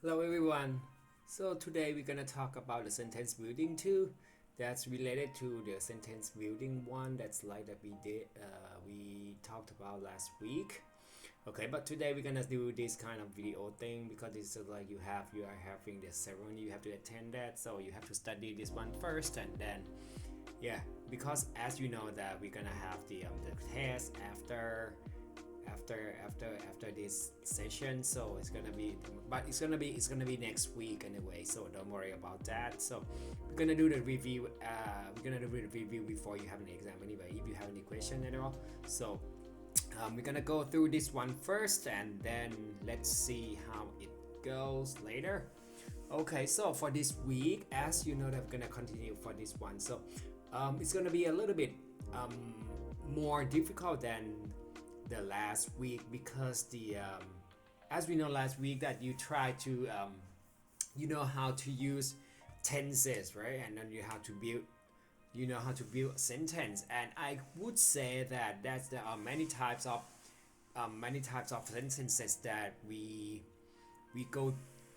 Hello everyone. So today we're gonna talk about the sentence building too. That's related to the sentence building one. That's like that we talked about last week. Okay, but today we're gonna do this kind of video thing because it's just like you are having the ceremony. You have to attend that, so you have to study this one first, and then yeah, because as you know that we're gonna have the test after this session, so it's gonna be next week anyway, so don't worry about that. So we're gonna do the review before you have an exam anyway, if you have any question at all. So we're gonna go through this one first, and then let's see how it goes later. Okay, so for this week, as you know that I'm gonna continue for this one, so it's gonna be a little bit more difficult than the last week because the as we know last week that you try to you know how to use tenses, right? And then you know how to build a sentence, and I would say that there are many types of sentences that we go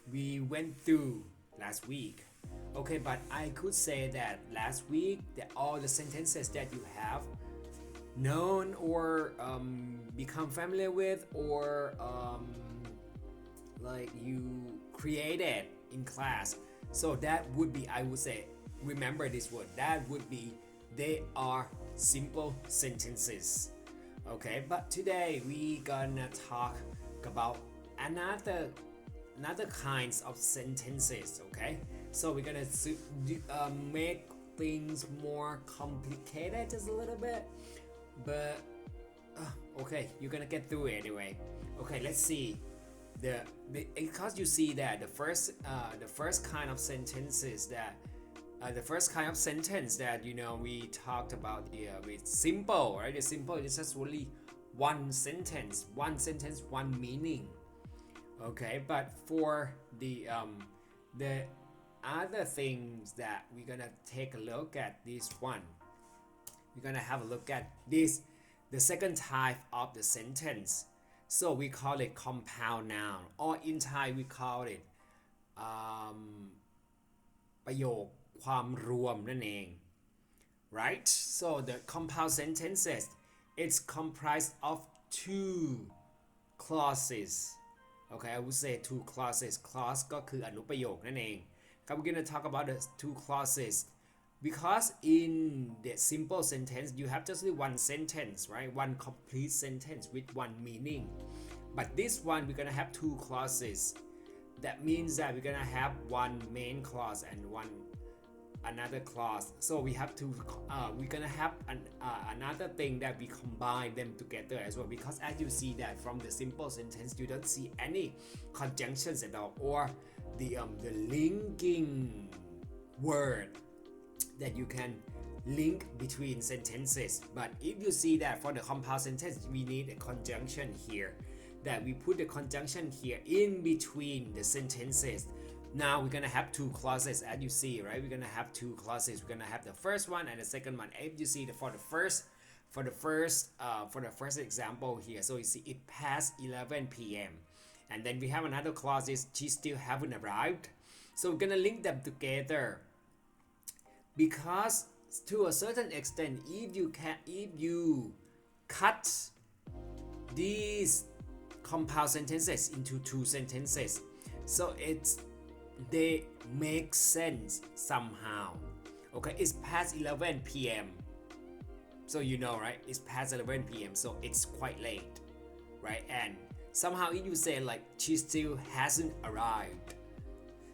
we went through last week. Okay, but I could say that last week that all the sentences that you have known or become familiar with, or like you created in class, so that would be, I would say, remember this word, that would be, they are simple sentences. Okay, but today we gonna talk about another kinds of sentences. Okay, so we're gonna make things more complicated just a little bit, but okay, you're gonna get through it anyway. Okay, let's see because you see that the first kind of sentences that the first kind of sentence that we talked about here with simple, right? The simple is just only one sentence, one meaning. Okay, but for the other things that we're gonna take a look at, this one, we're gonna have a look at this, the second type of the sentence. So we call it compound noun, or in Thai we call it ประโยคความรวมนั่นเอง right? So the compound sentences, it's comprised of two clauses. Okay, I would say two clauses. Clause ก็คืออนุประโยคนั่นเองครับ we're gonna talk about the two clauses because in the simple sentence you have just one sentence, right? One complete sentence with one meaning. But this one we're gonna have two clauses. That means that we're gonna have one main clause and one another clause. So we have to we're gonna have another thing that we combine them together as well, because as you see that from the simple sentence you don't see any conjunctions at all, or the linking word that you can link between sentences. But if you see that for the compound sentence we need a conjunction here, that we put the conjunction here in between the sentences. Now we're gonna have two clauses, as you see, right? We're gonna have two clauses. We're gonna have the first one and the second one. If you see for the first example here, so you see it past 11 p.m. and then we have another clause is she still haven't arrived. So we're gonna link them together because to a certain extent, if you cut these compound sentences into two sentences, so they make sense somehow. Okay, it's past 11 p.m. so you know, right? It's past 11 p.m. so it's quite late, right? And somehow if you say like she still hasn't arrived,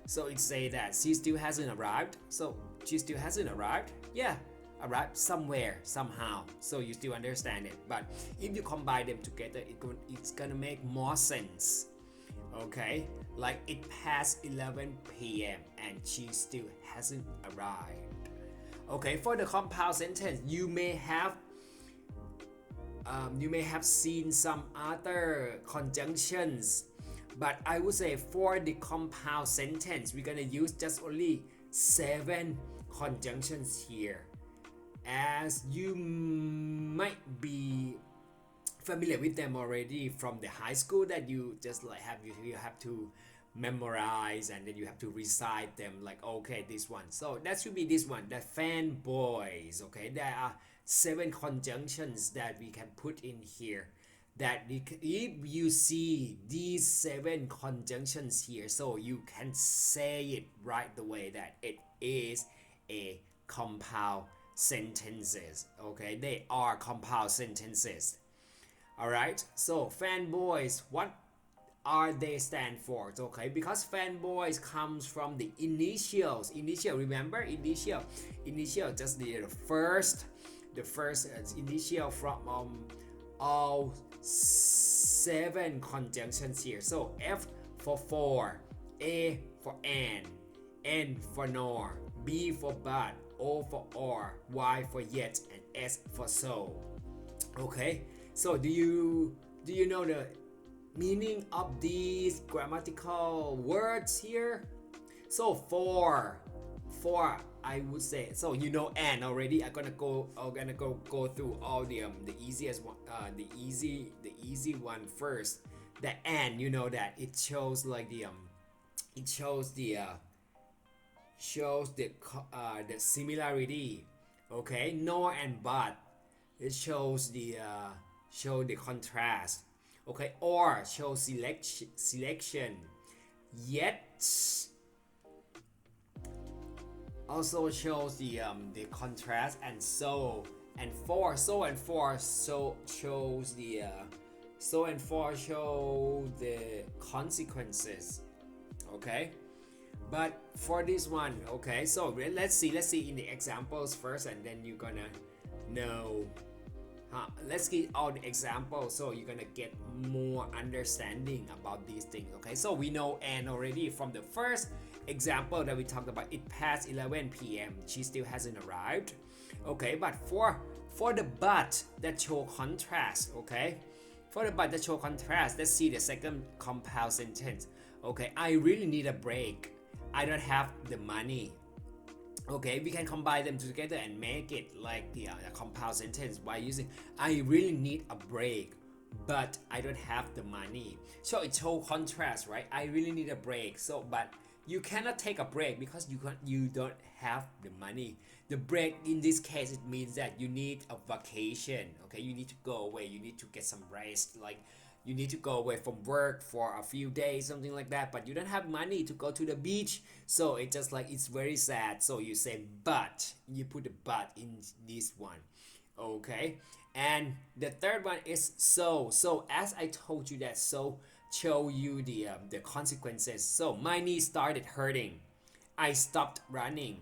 so it say that she still hasn't arrived, so she still hasn't arrived, yeah, arrived somewhere somehow, so you still understand it. But if you combine them together, it's gonna make more sense. Okay, like it past 11 p.m. and she still hasn't arrived. Okay, for the compound sentence you may have seen some other conjunctions, but I would say for the compound sentence we're gonna use just only 7 conjunctions here. As you might be familiar with them already from the high school, that you just like you have to memorize, and then you have to recite them like, okay, this one. So that should be this one, the fanboys. Okay, there are 7 conjunctions that we can put in here, that if you see these 7 conjunctions here, so you can say it right the way that it is a compound sentences. Okay, they are compound sentences. All right, so fanboys, what are they stand for? Okay, because fanboys comes from the initials. Remember, initial just the first initial from all 7 conjunctions here. So F for for, A for N for nor, B for but, O for or, Y for yet, and S for so. Okay, so do you know the meaning of these grammatical words here? So for I would say, so and already. I'm gonna go through all the easiest one, the easy one first. The and, that it shows like it shows the the similarity. Okay, nor and but, it shows the contrast. Okay, or shows selection. Yet also shows the contrast, and so and for shows the consequences. Okay, but for this one, okay, so let's see in the examples first, and then you're gonna know. Let's get all the examples, so you're gonna get more understanding about these things. Okay, so we know Anne already from the first example that we talked about. It passed 11 p.m. She still hasn't arrived. Okay, but for the but that show contrast. Okay, for the but that show contrast, let's see the second compound sentence. Okay, I really need a break. I don't have the money. Okay, we can combine them together and make it like the compound sentence by using I really need a break, but I don't have the money. So it's whole contrast, right? I really need a break. So, but you cannot take a break because you don't have the money. The break in this case, it means that you need a vacation. Okay, you need to go away. You need to get some rest. Like, you need to go away from work for a few days, something like that, but you don't have money to go to the beach. So it's just like, it's very sad. So you say but, you put the but in this one. Okay, and the third one is so as I told you, that so show you the consequences. So my knee started hurting, I stopped running.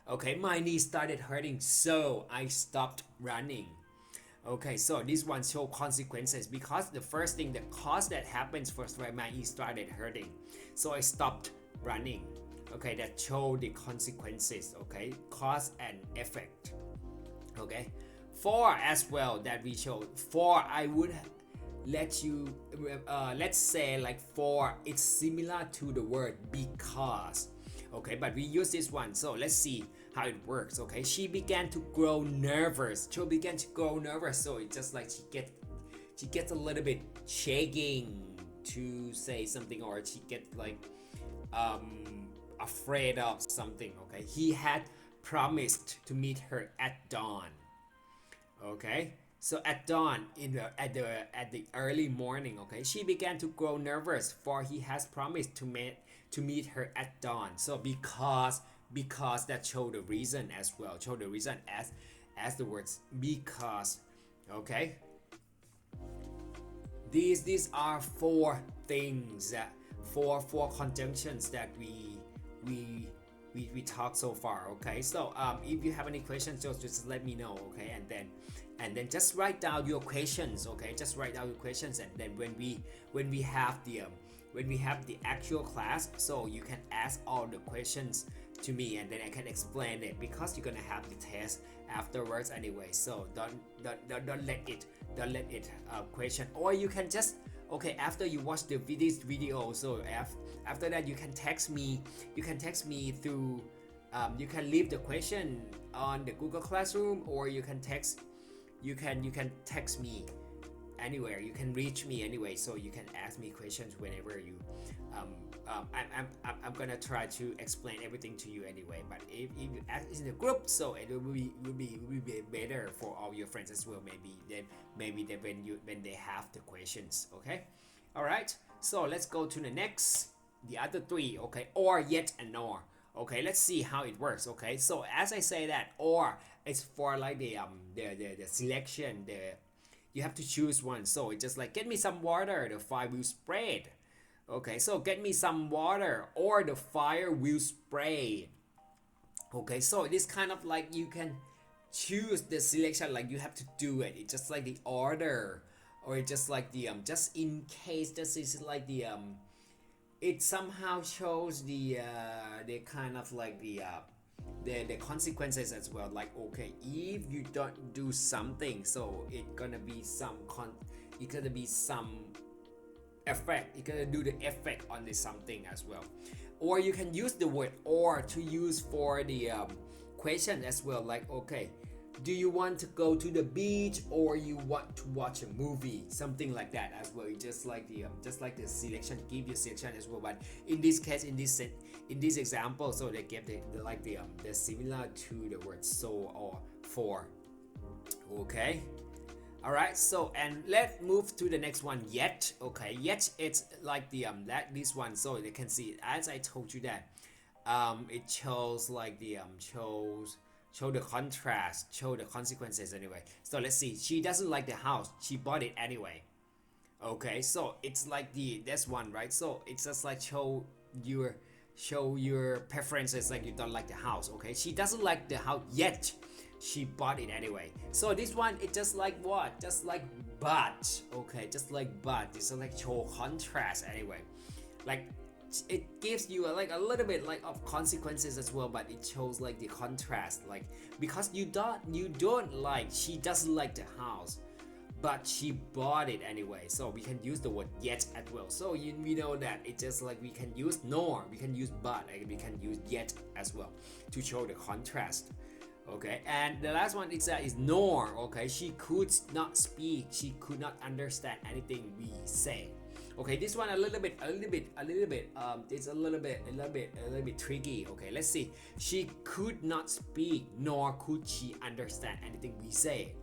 Okay, my knee started hurting, so I stopped running. Okay, so this one show consequences, because the first thing, the cause that happens first, where my knee started hurting, so I stopped running. Okay, that show the consequences. Okay, cause and effect. Okay, for as well, that we show. For, I would let you let's say like for, it's similar to the word because. Okay, but we use this one, so let's see how it works. Okay, she began to grow nervous. So it's just like she gets a little bit shaking to say something, or she gets like afraid of something. Okay, he had promised to meet her at dawn. Okay, so at dawn, at the early morning. Okay, she began to grow nervous, for he has promised to meet her at dawn. So because that show the reason as well, show the reason as the words because. Okay, these are 4 things, four conjunctions that we talked so far. Okay, so if you have any questions, just let me know. Okay, and then just write down your questions. Okay, just write down your questions, and then when we have the actual class, so you can ask all the questions to me, and then I can explain it, because you're gonna have the test afterwards anyway. So don't let it question, or you can just, okay, after you watch the video, so after that you can text me through you can leave the question on the Google Classroom, or you can text me anywhere. You can reach me anyway, so you can ask me questions whenever you I'm gonna try to explain everything to you anyway. But if you act in a group, so it will be better for all your friends as well. Maybe then when they have the questions. Okay, all right. So let's go to the next, the other three. Okay, or, yet, and nor. Okay, let's see how it works. Okay, so as I say that, or, it's for like the selection, you have to choose one. So it's just like, get me some water, the fire will spread. Okay, so get me some water or the fire will spread. Okay, so it is kind of like you can choose the selection, like you have to do it. It's just like the order, or it's just like the just in case this is like the it somehow shows the kind of like the consequences as well. Like, okay, if you don't do something, so it's gonna be some effect. It's gonna do the effect on the something as well. Or you can use the word or to use for the question as well. Like, okay, do you want to go to the beach or you want to watch a movie, something like that as well. It's just like the selection, give you selection as well. But in this case, in this example, so they give the similar to the word so or for. Okay, all right. So, and let's move to the next one, yet. Okay, yet it's like this one. So they can see, as I told you that it shows like show the contrast, show the consequences anyway. So let's see, she doesn't like the house, she bought it anyway. Okay, so it's like that's one, right? So it's just like show your preferences, like you don't like the house. Okay, she doesn't like the house yet, she bought it anyway. So this one, it's just like what, just like but. Okay, just like but, it's like show contrast anyway. Like, it gives you like a little bit like of consequences as well, but it shows like the contrast, like because you don't like, she doesn't like the house, but she bought it anyway. So we can use the word yet as well. So we know that it's just like we can use nor, we can use but, and we can use yet as well to show the contrast. Okay, and the last one is nor. Okay, she could not speak, she could not understand anything we say. Okay, this one a little bit it's a little bit tricky. Okay, let's see. She could not speak, nor could she understand anything we say.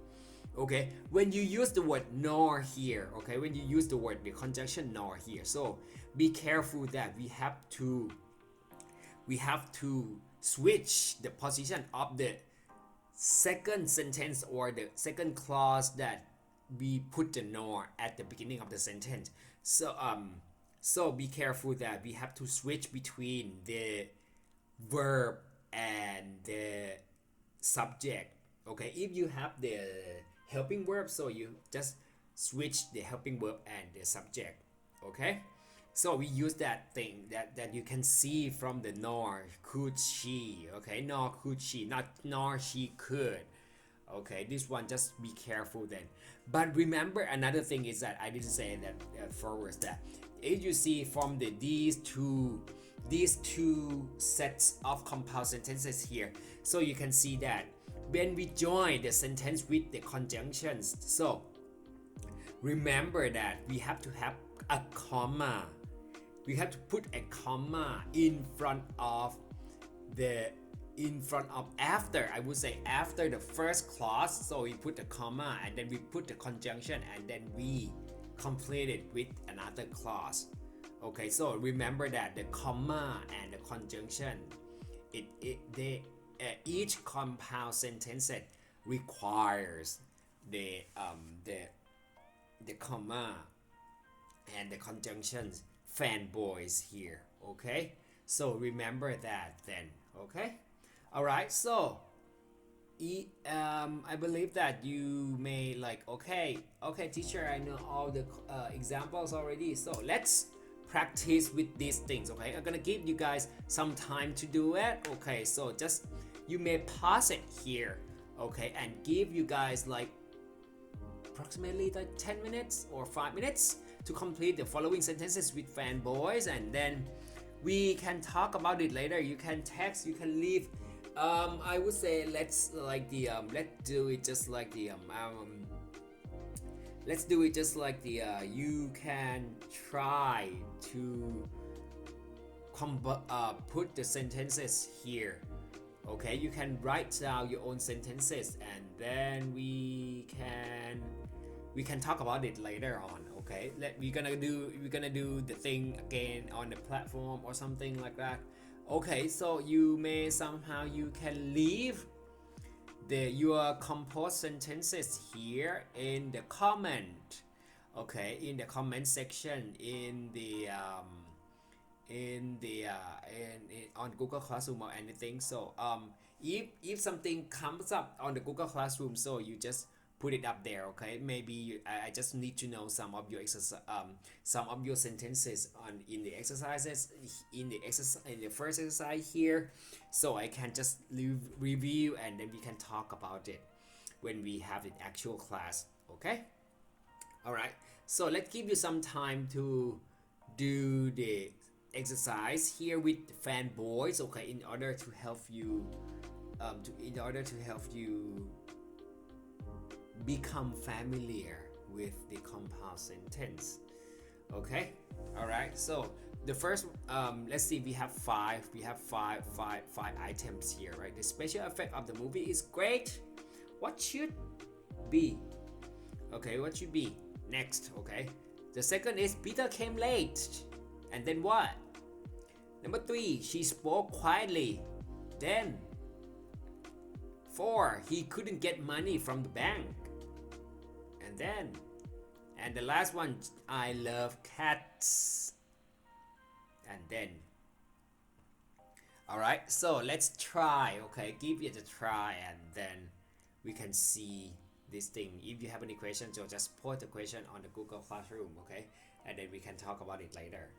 Okay, when you use the word nor here, okay, when you use the conjunction nor here, so be careful that we have to switch the position of the second sentence or the second clause that we put the nor at the beginning of the sentence. So be careful that we have to switch between the verb and the subject. Okay, if you have the helping verb, so you just switch the helping verb and the subject. Okay, so we use that thing that you can see from the nor, could she. Okay, nor could she, not nor she could. Okay, this one, just be careful then. But remember, another thing is that I didn't say that forwards, that if you see from these two sets of compound sentences here, so you can see that when we join the sentence with the conjunctions, so remember that we have to have a comma. We have to put a comma in front of after, I would say after the first clause. So we put the comma and then we put the conjunction and then we complete it with another clause. Okay, so remember that the comma and the conjunction, each compound sentence requires the comma and the conjunctions, fanboys here. Okay, so remember that then. Okay, all right. So I believe that you may like, okay teacher, I know all the examples already, so let's practice with these things. Okay, I'm gonna give you guys some time to do it. Okay, so just you may pause it here, okay, and give you guys like approximately like 10 minutes or 5 minutes to complete the following sentences with fanboys, and then we can talk about it later. You can text, you can leave. I would say let's do it just like you can try to put the sentences here. Okay, you can write down your own sentences, and then we can talk about it later on. Okay, we're gonna do the thing again on the platform or something like that. Okay, so you can leave your composed sentences here in the comment. Okay, in the comment section on Google Classroom or anything. So if something comes up on the Google Classroom, so you just put it up there. Okay, maybe I just need to know some of your sentences in the exercises in the first exercise here, so I can just review, and then we can talk about it when we have the actual class. Okay, all right, so let's give you some time to do the exercise here with fanboys. Okay, in order to help you become familiar with the compound sentence. Okay, all right, so the first let's see, we have five items here, right? The special effect of the movie is great. What should be? Okay, what should be next? Okay, the second is Peter came late, and then what? Number 3, she spoke quietly. Then 4, he couldn't get money from the bank. And the last one, I love cats. And then, all right, so let's try. Okay, give it a try, and then we can see this thing. If you have any questions, so just put the question on the Google Classroom. Okay, and then we can talk about it later.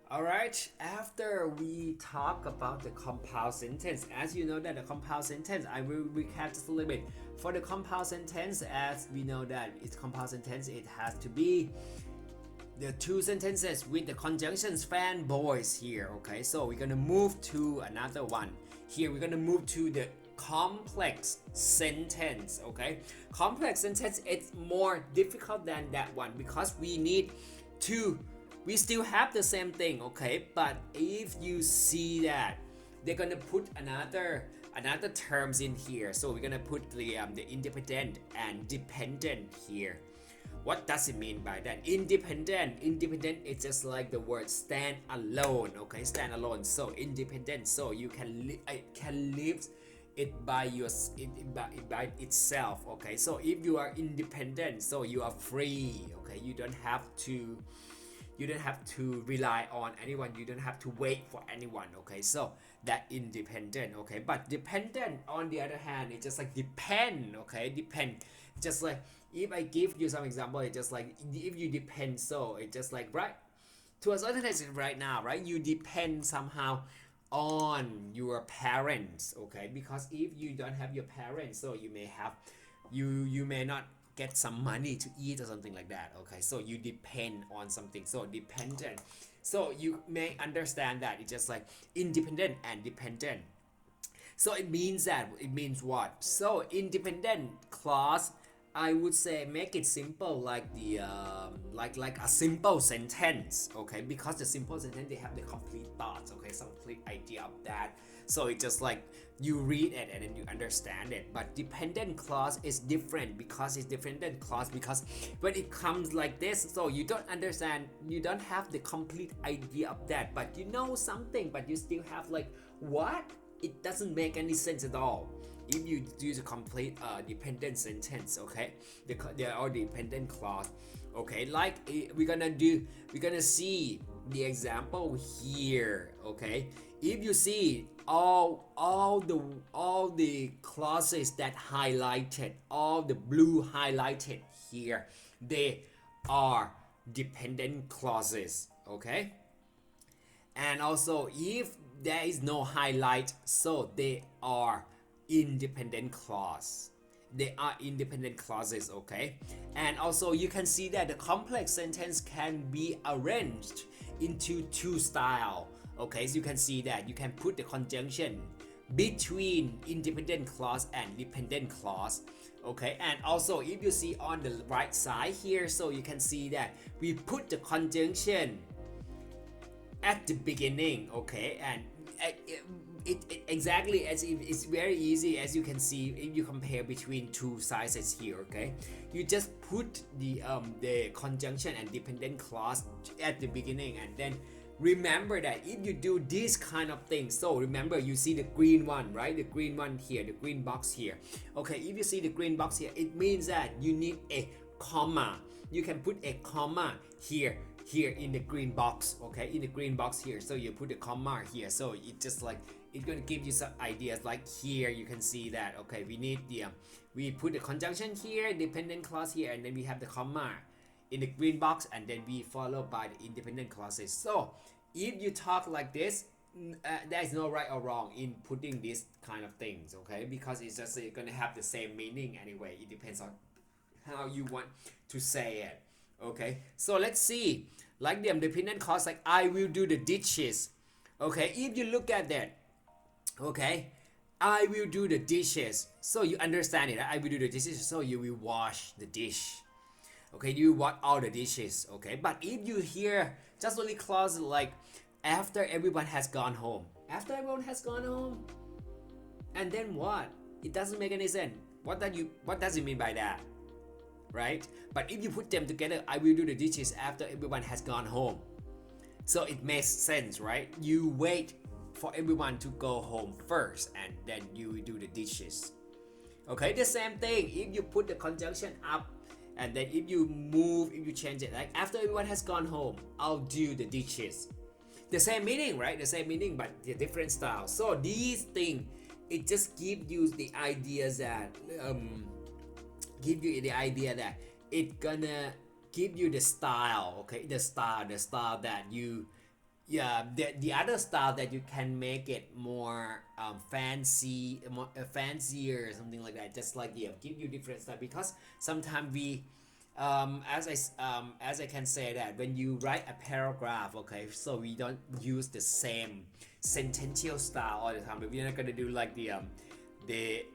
All right, after we talk about the compound sentence, as you know that the compound sentence, I will recap just a little bit. For the compound sentence, as we know that it's compound sentence, it has to be the 2 sentences with the conjunctions fanboys here. Okay, so we're gonna move to another one. Here we're gonna move to the complex sentence. Okay, complex sentence, it's more difficult than that one because we still have the same thing. Okay, but if you see that they're gonna put another terms in here, so we're gonna put the independent and dependent here. What does it mean by that? Independent is just like the word stand alone. Okay, stand alone. So independent, so you can live it by itself. Okay, so if you are independent, so you are free. Okay, you don't have to rely on anyone, you don't have to wait for anyone. Okay, so that independent. Okay, but dependent on the other hand, it's just like depend. Okay, depend, just like if I give you some example, it's just like if you depend, so it's just like, right, to a certain extent right now, right, you depend somehow on your parents. Okay, because if you don't have your parents, so you may not get some money to eat or something like that. Okay, so you depend on something, so dependent. So you may understand that it's just like independent and dependent. So it means what? So independent clause, I would say make it simple, like the like a simple sentence. Okay, because the simple sentence, they have the complete thoughts. Okay, some complete idea of that. So it's just like you read it and then you understand it. But dependent clause is different because it's dependent clause because when it comes like this, so you don't understand, you don't have the complete idea of that, but you know something, but you still have like, what? It doesn't make any sense at all if you use a complete dependent sentence. Okay, they are dependent clause. Okay, like we're gonna see the example here. Okay, if you see all the clauses that highlighted, all the blue highlighted here, they are dependent clauses. Okay, and also if there is no highlight, so they are independent clause. They are independent clauses. Okay, and also you can see that the complex sentence can be arranged into 2 styles. Okay, so you can see that you can put the conjunction between independent clause and dependent clause. Okay, and also if you see on the right side here, so you can see that we put the conjunction at the beginning, okay, and exactly as if it's very easy as you can see if you compare between two sizes here, okay, you just put the conjunction and dependent clause at the beginning, and then remember that if you do this kind of thing, so remember you see the green one, right, the green one here, the green box here, okay, if you see the green box here, it means that you need a comma. You can put a comma here in the green box, okay, in the green box here, so you put a comma here, so it just like it's going to give you some ideas like here you can see that, okay, we need the we put the conjunction here, dependent clause here, and then we have the comma in the green box, and then we follow by the independent clauses. So if you talk like this, there is no right or wrong in putting these kind of things, okay, because it's just gonna have the same meaning anyway. It depends on how you want to say it, okay. So let's see, like the dependent clause, like I will do the dishes, okay. If you look at that, okay, I will do the dishes, so you understand it, I will do the dishes, so you will wash the dish, okay, you wash all the dishes, okay. But if you hear just only clause like after everyone has gone home, after everyone has gone home, and then what, it doesn't make any sense. What does it mean by that, right? But if you put them together, I will do the dishes after everyone has gone home, so it makes sense, right? You wait for everyone to go home first, and then you will do the dishes, okay. The same thing if you put the conjunction up, and then if you change it, like after everyone has gone home, I'll do the dishes. The same meaning, right? The same meaning, but the different style. So these things, it just gives you the idea that it gonna give you the style, okay, the style that you, yeah, the other style that you can make it more fancy, more fancier or something like that, just like, yeah, give you different style, because sometimes we as I can say that when you write a paragraph, okay, so we don't use the same sentential style all the time. But we're not gonna do like the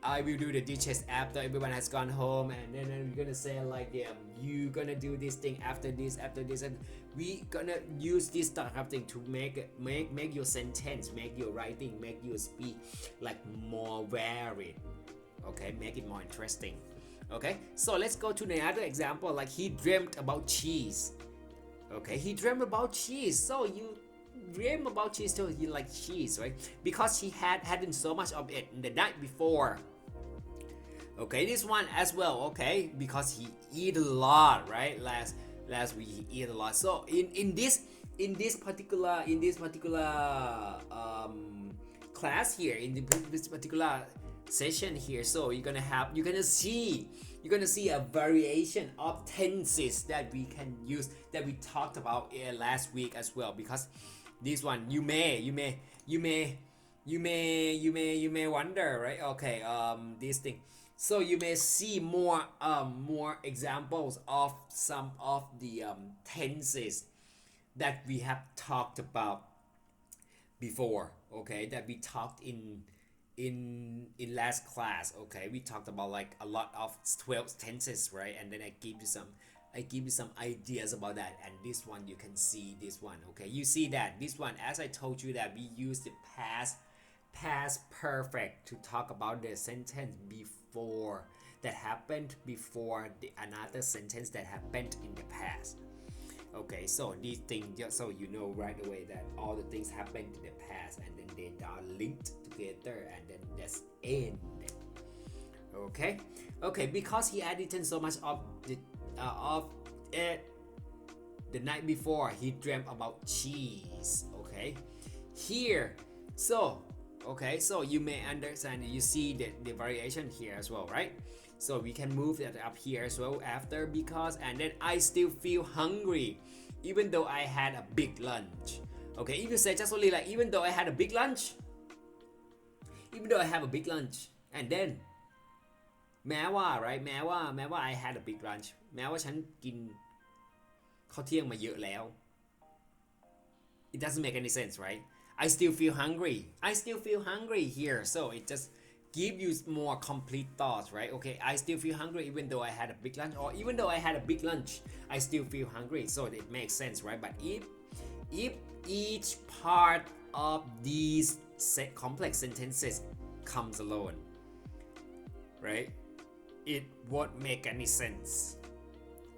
I will do the dishes after everyone has gone home, and then we're gonna say like you gonna do this thing after this, and we gonna use this type of thing to make your sentence, make your writing, make your speech like more varied, okay, make it more interesting. Okay, so let's go to the other example, like he dreamt about cheese, okay, he dreamt about cheese, so you dream about cheese, so you like cheese, right, because he hadn't so much of it the night before, okay. This one as well, okay, because he eat a lot, right, last week he eat a lot. So in this particular class here, in this particular session here, so you're gonna see a variation of tenses that we can use, that we talked about last week as well, because this one you may wonder, right, okay, this thing, so you may see more examples of some of the tenses that we have talked about before, okay, that we talked in last class, okay. We talked about like a lot of 12 tenses, right, and then I give you some ideas about that. And this one, you can see this one, okay, you see that this one, as I told you, that we use the past perfect to talk about the sentence before that happened, before another sentence that happened in the past, okay. So these things, just so you know right away that all the things happened in the past, and then they are linked together, and then that's end, okay, because he had eaten so much of it the night before, he dreamt about cheese, okay, here. So okay, so you may understand, you see the variation here as well, right? So we can move that up here as well after, because, and then I still feel hungry even though I had a big lunch, okay. If you say just only like even though I had a big lunch, even though I have a big lunch, and then แม้ว่า right แม้ว่า I had a big lunch แม้ว่าฉันกินข้าวเที่ยงมาเยอะแล้ว it doesn't make any sense, right? I still feel hungry here, so it just give you more complete thoughts, right? Okay, I still feel hungry even though I had a big lunch, or even though I had a big lunch, I still feel hungry, so it makes sense, right? But if each part of these complex sentences comes alone, right? It won't make any sense.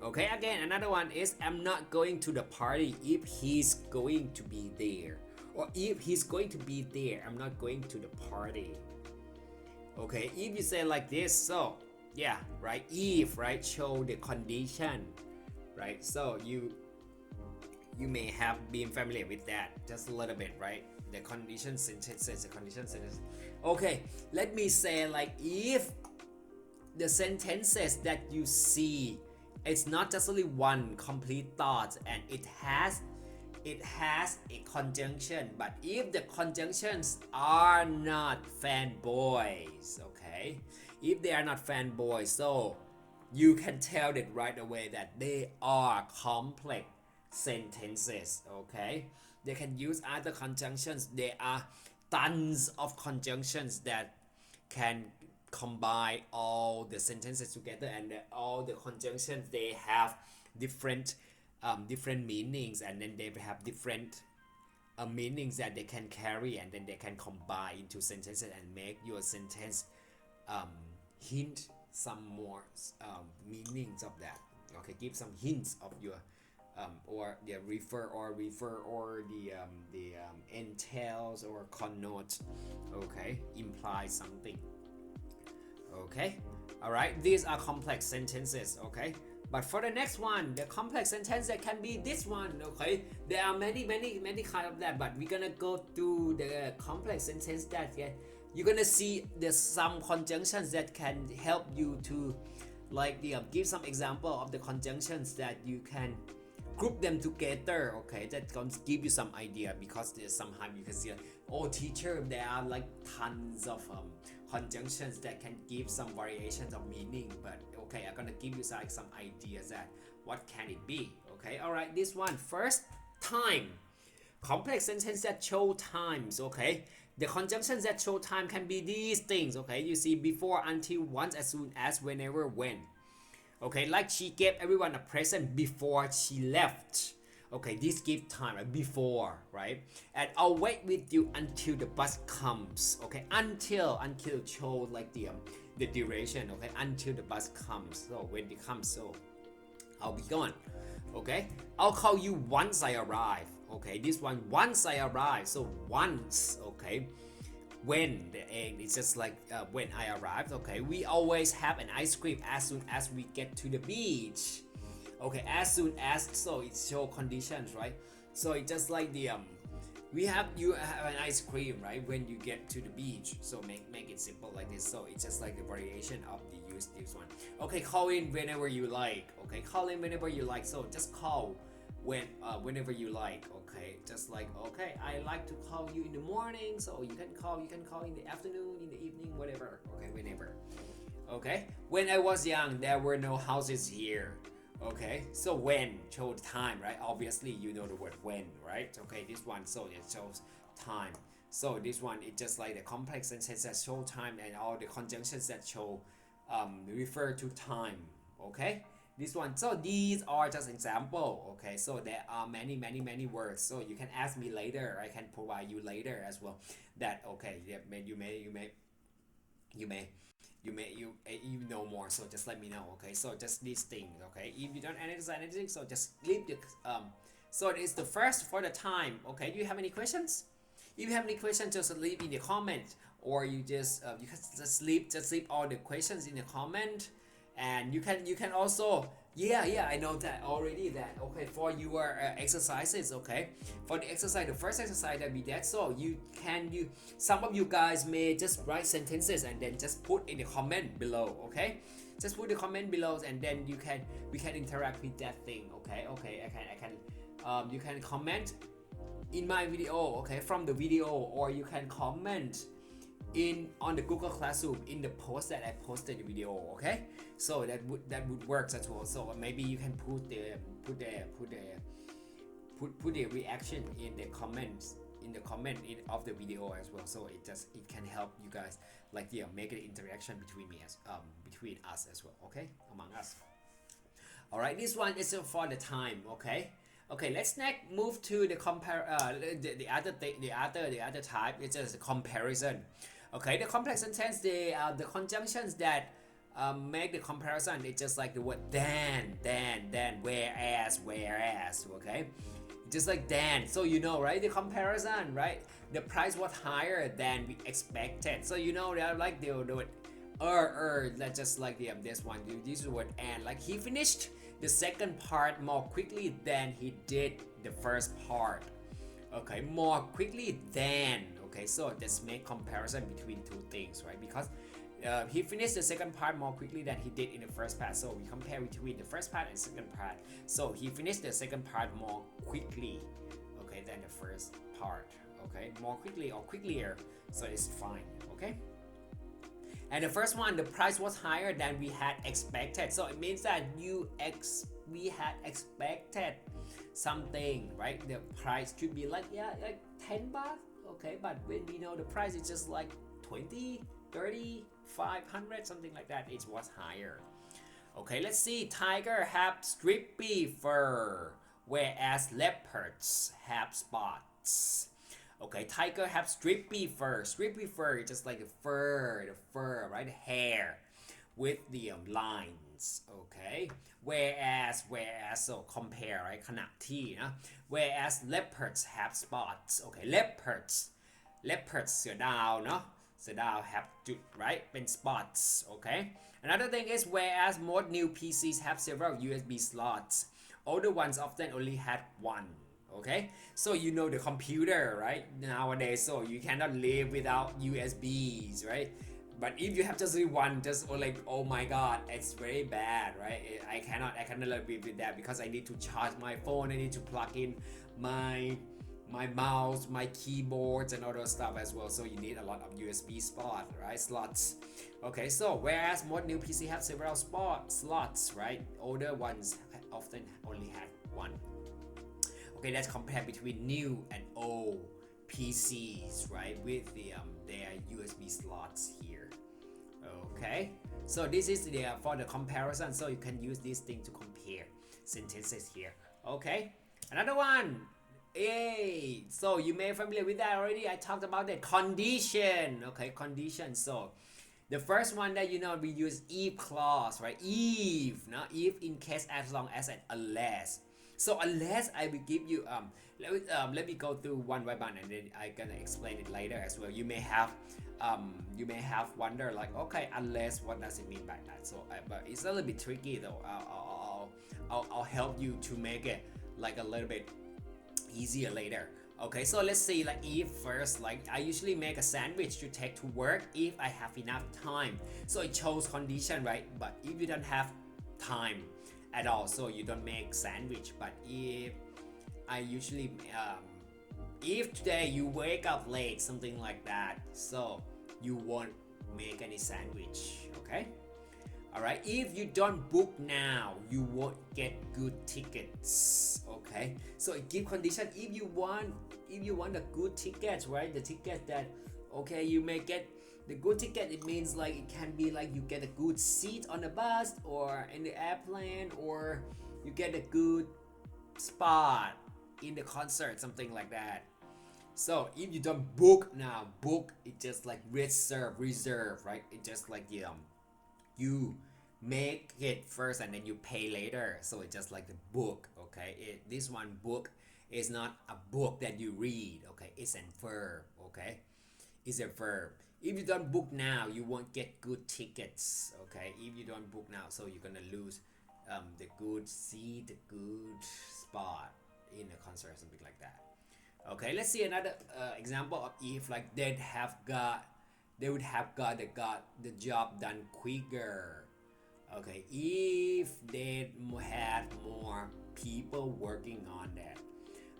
Okay, again, another one is I'm not going to the party if he's going to be there. Or if he's going to be there, I'm not going to the party. Okay, if you say like this, so yeah, right? If, right, show the condition, right? So you may have been familiar with that just a little bit, right? The condition sentences, the condition sentence. Okay, let me say like if the sentences that you see, it's not just only one complete thought and it has a conjunction, but if the conjunctions are not fanboys, okay, if they are not fanboys, so you can tell it right away that they are complex sentences, okay. They can use other conjunctions. There are tons of conjunctions that can combine all the sentences together, and all the conjunctions they have different different meanings, and then they have different meanings that they can carry, and then they can combine into sentences and make your sentence um, hint some more meanings of that. Okay, give some hints of your or the refer or the entails or connote. Okay, imply something. Okay, all right, these are complex sentences. Okay, but for the next one, the complex sentence that can be this one. Okay, there are many kind of that, but we're gonna go through the complex sentence that, yeah, you're gonna see there's some conjunctions that can help you to like give some example of the conjunctions that you can group them together. Okay, that's gonna give you some idea, because there's sometimes you can see like, oh teacher, there are like tons of conjunctions that can give some variations of meaning, but okay, I'm gonna give you like some ideas that what can it be. Okay, all right, this one first, time. Complex sentence that show times. Okay, the conjunctions that show time can be these things. Okay, you see before, until, once, as soon as, whenever, when. Okay, like she gave everyone a present before she left. Okay, this give time, right? Before, right? And I'll wait with you until the bus comes. Okay, until show like the duration. Okay, until the bus comes. So when it comes, so I'll be gone. Okay, I'll call you once I arrive. Okay, this one, once I arrive. So once. Okay, when the egg, it's just like when I arrived. Okay, we always have an ice cream as soon as we get to the beach. Okay, as soon as, so it show conditions, right? So it's just like the you have an ice cream, right, when you get to the beach. So make it simple like this. So it's just like the variation of the use this one. Okay, call in whenever you like. Okay, call in whenever you like. So just call whenever you like. Okay, just like, okay, I like to call you in the morning, so you can call in the afternoon, in the evening, whatever. Okay, whenever. Okay, when I was young, there were no houses here. Okay, so when show time, right? Obviously you know the word when, right? Okay, this one, so it shows time. So this one, it's just like the complex sentence that show time, and all the conjunctions that show refer to time. Okay, this one, so these are just example. Okay, so there are many words, so you can ask me later. I can provide you later as well that, okay, yeah, you know more, so just let me know. Okay, so just these things. Okay, if you don't understand anything, so just leave the so it's the first for the time. Okay, do you have any questions? If you have any questions, just leave in the comment, or you can just leave all the questions in the comment. And you can also, yeah, I know that already, that okay, for your exercises. Okay, for the exercise, the first exercise that we did, so some of you guys may just write sentences and then just put in the comment below. Okay, just put the comment below, and then we can interact with that thing. Okay, I can you can comment in my video, okay, from the video, or you can comment on the Google Classroom in the post that I posted the video. Okay, so that would work as well. So maybe you can put the reaction in the comments, in the comment of the video as well. So it can help you guys, like, yeah, make an interaction between us as well. Okay, among us. All right, this one is for the time. Okay, Okay, let's next move to the the other thing, the other type. It's just a comparison. Okay, the complex sentence, the conjunctions that make the comparison. It's just like the word then, whereas. Okay, just like then. So you know, right? The comparison, right? The price was higher than we expected. So you know, they're like the word that's just like the this one. This is the word and. Like he finished the second part more quickly than he did the first part. Okay, more quickly than. Okay, so let's make comparison between two things, right? Because he finished the second part more quickly than he did in the first part. So we compare between the first part and second part. So he finished the second part more quickly, okay, than the first part. Okay, more quickly or quicker. So it's fine. Okay. And the first one, the price was higher than we had expected. So it means that we had expected something, right? The price should be like, yeah, like 10 baht. Okay, but when we know the price is just like 20, 30, 500, something like that, it was higher. Okay, let's see. Tiger have stripy fur, whereas leopards have spots. Okay, tiger have stripy fur. Stripy fur is just like the fur, right? The hair with the lines. Okay, whereas so compare, right? ขณะที่นะ whereas leopards have spots. Okay, leopards เสือดาวเนาะเสือดาว have จุด right เป็น spots. Okay, another thing is whereas most new PCs have several USB slots, older ones often only had one. Okay, so you know the computer, right? Nowadays, so you cannot live without USBs, right? But if you have just one, just like, oh my god, it's very bad, right? I cannot live with that because I need to charge my phone. I need to plug in my mouse, my keyboards, and other stuff as well. So you need a lot of USB slots. Okay, so whereas most new PC have several slots, right? Older ones often only had one. Okay, let's compare between new and old PCs, right? With their USB slots here. Okay, so this is for the comparison. So you can use this thing to compare sentences here. Okay, another one. Hey, so you may be familiar with that already. I talked about the condition. Okay, condition. So the first one that you know, we use if clause, right? If, no? If in case, as long as, and unless. So unless I will give you let me go through one by one and then I gonna explain it later as well. You may have wonder like, okay, unless what does it mean by that? So but it's a little bit tricky though. I'll help you to make it like a little bit easier later. Okay, so let's see, like if first, like I usually make a sandwich to take to work if I have enough time. So it shows condition, right? But if you don't have time at all, so you don't make sandwich. But if I usually if today you wake up late, something like that, so you won't make any sandwich. Okay, all right. If you don't book now, you won't get good tickets. Okay, so it give condition. If you want a good ticket, right? The ticket that, okay, you may get the good ticket. It means like it can be like you get a good seat on the bus or in the airplane, or you get a good spot in the concert, something like that. So if you don't book now, book it just like reserve, right? It just like you make it first and then you pay later. So it's just like the book. Okay, this one book is not a book that you read. Okay, it's a verb. Okay, it's a verb. If you don't book now, you won't get good tickets. Okay, if you don't book now, so you're gonna lose the good seat, the good spot in a concert, something like that. Okay, let's see another example of if, like they would have got the job done quicker. Okay, if they had more people working on that.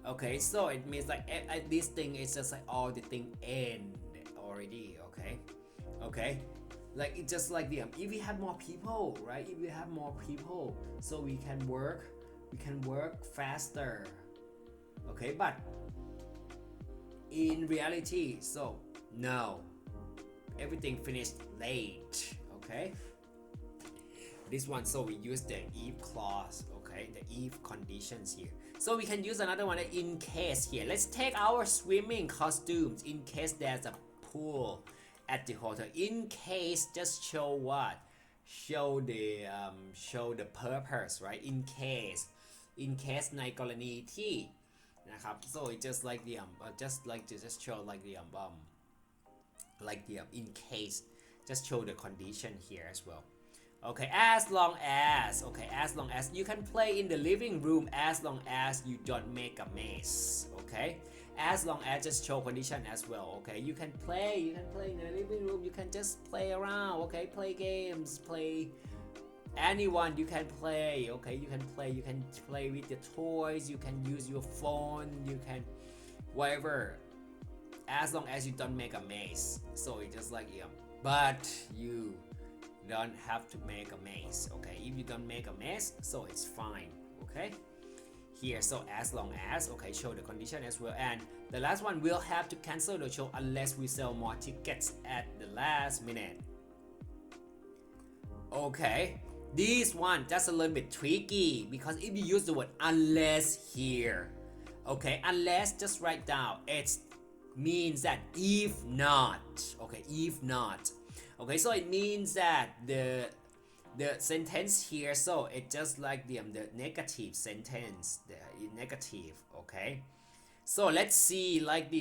Okay, so it means like this thing is just like all the thing end already. Okay, like it's just like if we have more people, right? If we have more people, so we can work faster. Okay, but in reality, so no, everything finished late. Okay, this one, so we use the if clause. Okay, the if conditions here. So we can use another one in case here. Let's take our swimming costumes in case there's a pool at the hotel. In case, just show what? Show the purpose, right? In case ในกรณีที่นะครับ so it just like the just like to just show like the in case, just show the condition here as well. Okay, as long as you can play in the living room as long as you don't make a mess. Okay, as long as, just show condition as well. Okay, you can play in the living room, you can just play around. Okay, play games, play anyone, you can play. Okay, you can play with the toys, you can use your phone, you can whatever, as long as you don't make a mess. So it's just like but you don't have to make a mess. Okay, if you don't make a mess, so it's fine. Okay, here, so as long as, okay, show the condition as well. And the last one, we'll have to cancel the show unless we sell more tickets at the last minute. Okay, this one just a little bit tricky because if you use the word unless here, okay, unless, just write down, it means that if not. Okay, if not. Okay, so it means that the sentence here, so it just like the negative sentence, the negative. Okay, so let's see, like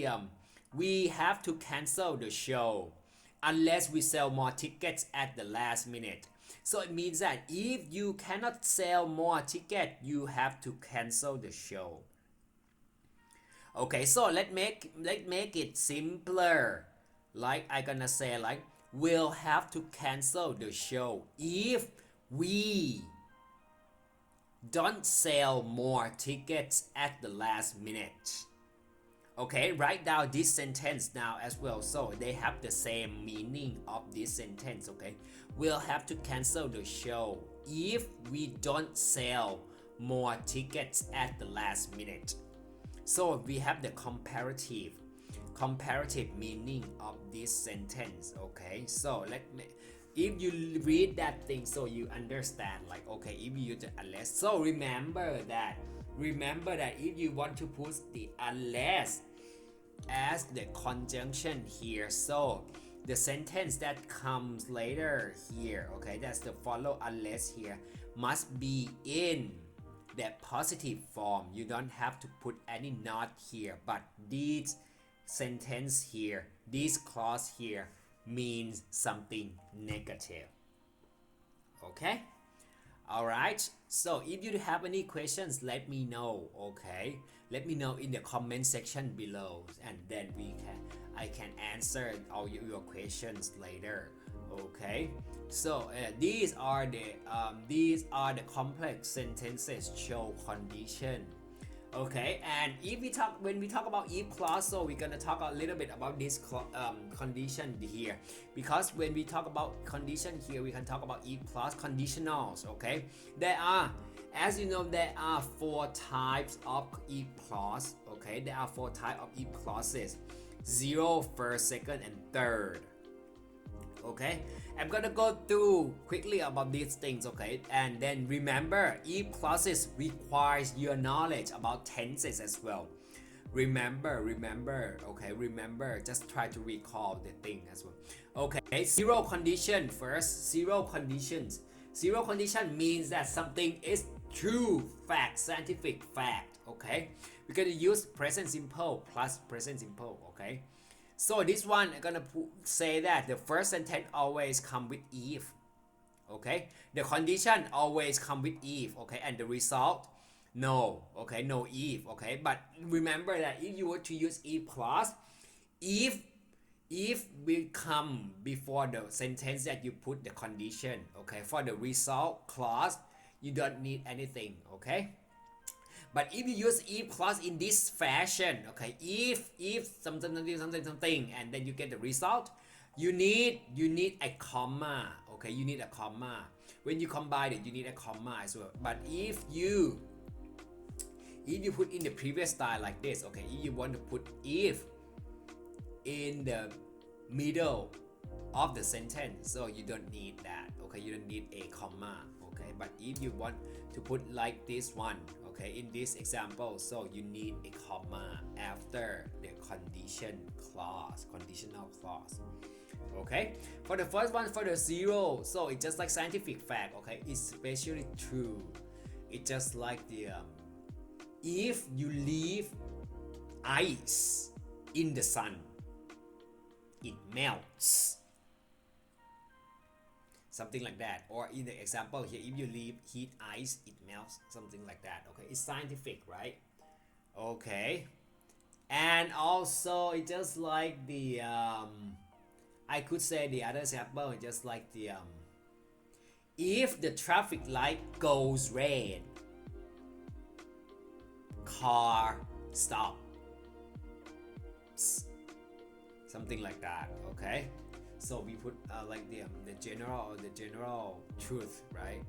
we have to cancel the show unless we sell more tickets at the last minute. So it means that if you cannot sell more tickets, you have to cancel the show. Okay, so let's make it simpler. Like I gonna say, like, we'll have to cancel the show if we don't sell more tickets at the last minute. Okay, write down this sentence now as well, so they have the same meaning of this sentence. Okay, we'll have to cancel the show if we don't sell more tickets at the last minute. So we have the comparative meaning of this sentence. Okay, so if you read that thing, so you understand, like, okay, if you use the unless, so remember that if you want to put the unless as the conjunction here, so the sentence that comes later here, okay, that's the follow unless here, must be in that positive form. You don't have to put any not here, but this sentence here, this clause here means something negative. Okay, alright, so if you have any questions, let me know. Okay, let me know in the comment section below, and then I can answer all your questions later. Okay, so these are the complex sentences show condition. Okay, and when we talk about if clause, so we're gonna talk a little bit about this condition here, because when we talk about condition here, we can talk about if clause conditionals. Okay, there are, as you know, there are 4 types of if clause. Okay, there are 4 types of if clauses: 0, first, second, and third. Okay, I'm gonna go through quickly about these things. Okay, and then remember, if clauses requires your knowledge about tenses as well. Remember. Okay, remember, just try to recall the thing as well. Okay, 0 condition first. 0 conditions. 0 condition means that something is true fact, scientific fact. Okay, we're gonna use present simple plus present simple. Okay, so this one I'm gonna say that the first sentence always come with if. Okay, the condition always come with if. Okay, and the result no. Okay, no if. Okay, but remember that if you were to use if clause, if will come before the sentence that you put the condition. Okay, for the result clause you don't need anything. Okay, but if you use if clause in this fashion, okay, if something and then you get the result, you need a comma. Okay, you need a comma. When you combine it, you need a comma as well. But if you put in the previous style like this, okay, if you want to put if in the middle of the sentence, so you don't need that. Okay, you don't need a comma. Okay, but if you want to put like this one, okay, in this example, so you need a comma after the conditional clause. Okay, for the first one, for the zero, so it's just like scientific fact. Okay, it's especially true. It's just like the if you leave ice in the sun, it melts, something like that. Or in the example here, if you leave heat ice, it melts, something like that. Okay, it's scientific, right? Okay, and also it's just like the I could say the other example is just like the if the traffic light goes red, car stop, something like that. Okay, so we put like the general truth, right?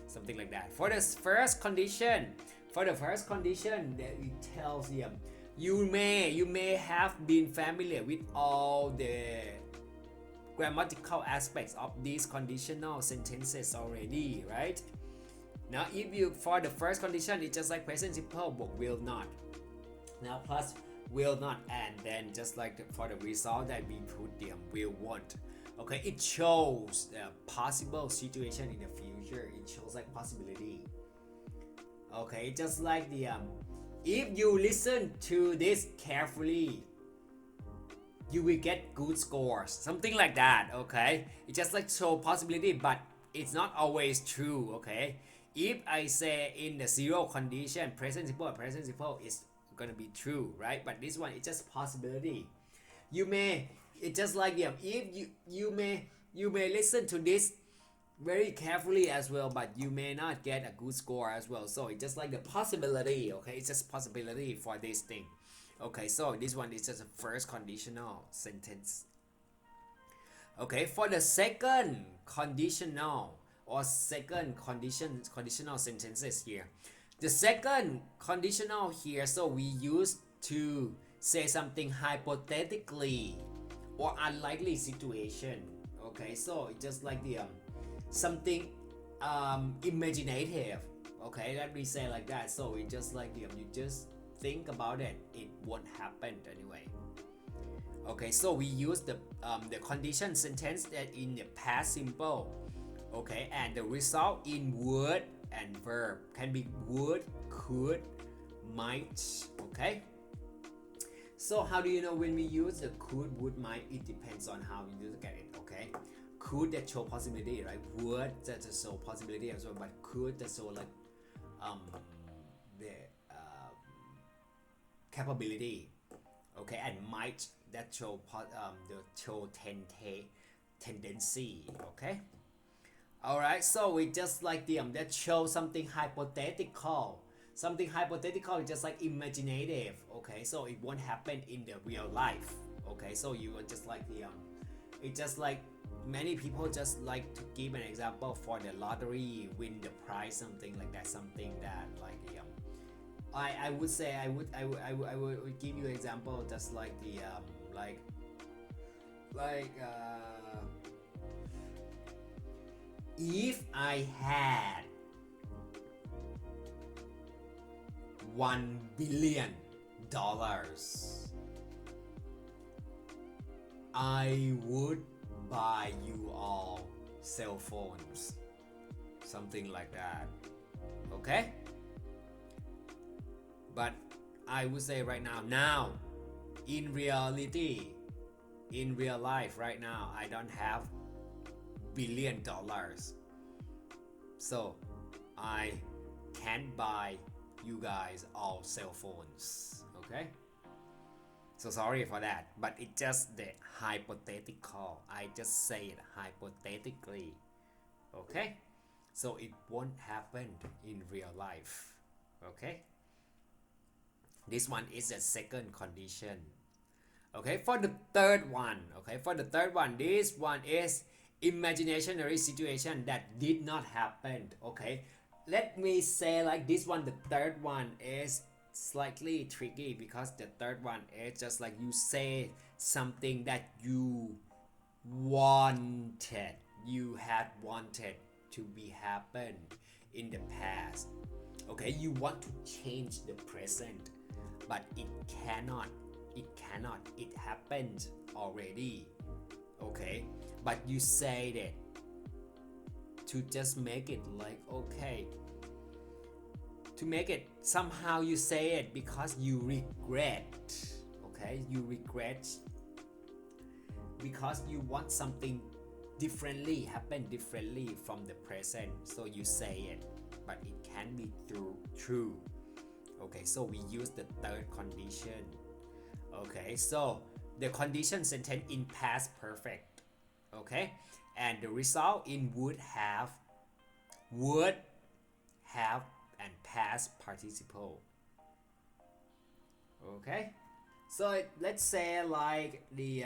Something like that. For the first condition, that it tells you you may have been familiar with all the grammatical aspects of these conditional sentences already, right? Now if you, for the first condition, it's just like present simple but will not, now plus will not, and then just like for the result that we put the will won't. Okay, it shows the possible situation in the future. It shows like possibility. Okay, just like the if you listen to this carefully, you will get good scores, something like that. Okay, it's just like show possibility, but it's not always true. Okay, if I say in the zero condition present simple is gonna be true, right? But this one, it's just possibility. You may, it's just like if you may listen to this very carefully as well, but you may not get a good score as well. So it's just like the possibility. Okay, it's just possibility for this thing. Okay, so this one is just a first conditional sentence. Okay, for the second conditional or second conditional sentences here, the second conditional here, so we use to say something hypothetically or unlikely situation. Okay, so it's just like the something imaginative. Okay, let me say like that. So it's just like the you just think about it, it won't happen anyway. Okay, so we use the condition sentence that in the past simple. Okay, and the result in word and verb can be would, could, might. Okay, so how do you know when we use the could, would, might? It depends on how you look at it. Okay, could that show possibility, right? Would that show possibility as well, but could that show like the capability. Okay, and might that show the show tendency. Okay, all right, so we just like the that shows something hypothetical. Something hypothetical is just like imaginative. Okay, so it won't happen in the real life. Okay, so you are just like the it's just like many people just like to give an example for the lottery, win the prize, something like that, something that like the I would say I would give you an example just like the if I had $1 billion, I would buy you all cell phones, something like that. Okay, but I would say right now in reality, in real life right now, I don't have $1 billion, so I can't buy you guys all cell phones. Okay, so sorry for that, but it's just the hypothetical. I just say it hypothetically. Okay, so it won't happen in real life. Okay, this one is the second condition. Okay, for the third one, this one is imaginary situation that did not happen. Okay, let me say like this one, the third one is slightly tricky because the third one is just like you say something that you had wanted to be happen, in the past. Okay, you want to change the present, but it cannot. It happened already. Okay, but you say that to just make it like okay. To make it somehow you say it because you regret. Okay, you regret because you want something differently happen differently from the present, so you say it, but it can be true. Okay, so we use the third condition. Okay, so the condition sentence in past perfect. Okay, and the result in would have and past participle. Okay, so let's say like the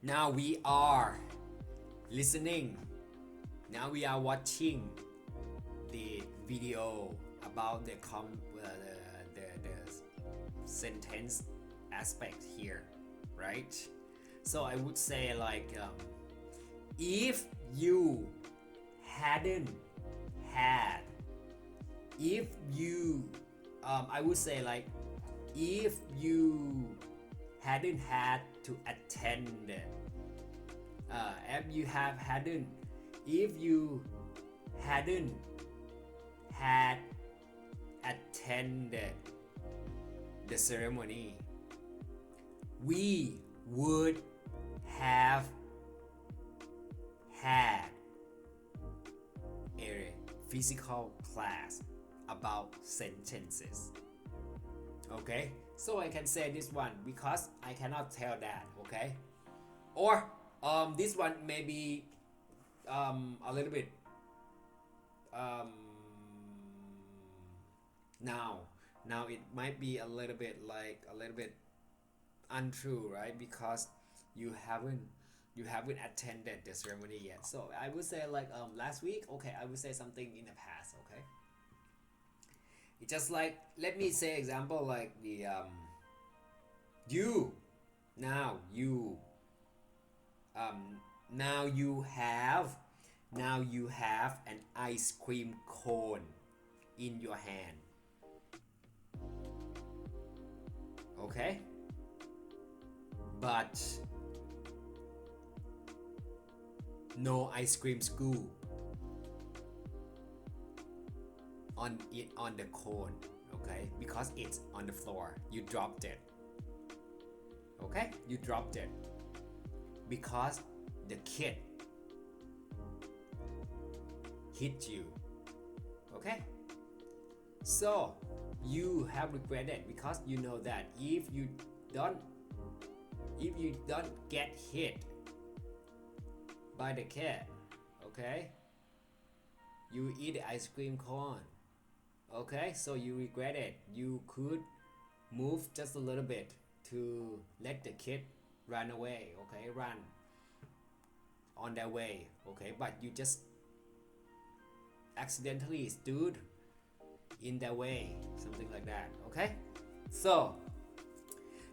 now we are listening, now we are watching the video about the sentence aspect here, right? So I would say like if you hadn't had, if you I would say like if you hadn't had to attend, if you hadn't had attended the ceremony, we would have had a physical class about sentences. Okay, so I can say this one because I cannot tell that. Okay, or this one may be a little bit now it might be a little bit untrue, right? Because you haven't attended the ceremony yet. So I would say like last week. Okay, I would say something in the past. Okay, it's just like, let me say example like the you now you now you have an ice cream cone in your hand. Okay, but no ice cream scoop on the cone. Okay, because it's on the floor, you dropped it. Okay, you dropped it because the kid hit you. Okay, so you have regretted because you know that if you don't get hit by the kid, okay, you eat the ice cream cone. Okay, so you regret it. You could move just a little bit to let the kid run away. Okay, run on their way. Okay, but you just accidentally stood in their way, something like that. Okay, so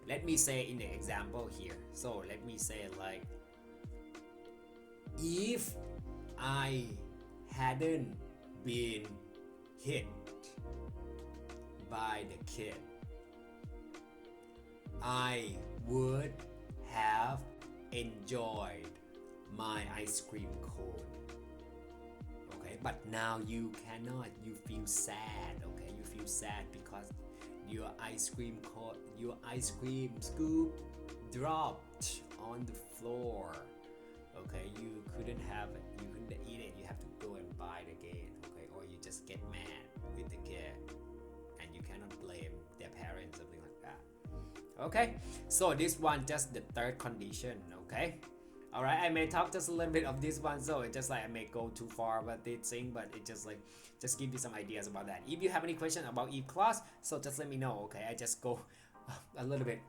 let me say in the example here. So let me say like, if I hadn't been hit by the kid, I would have enjoyed my ice cream cone. Okay, but now you cannot. You feel sad. Okay, you feel sad because your ice cream scoop dropped on the floor. Okay, you couldn't eat it. You have to go and buy it again. Okay, or you just get mad with the kid and you cannot blame their parents, something like that. Okay, so this one just the third condition. Okay, all right, I may talk just a little bit of this one, so it just like I may go too far about this thing, but it just give you some ideas about that. If you have any question about each class, so just let me know. Okay, I just go a little bit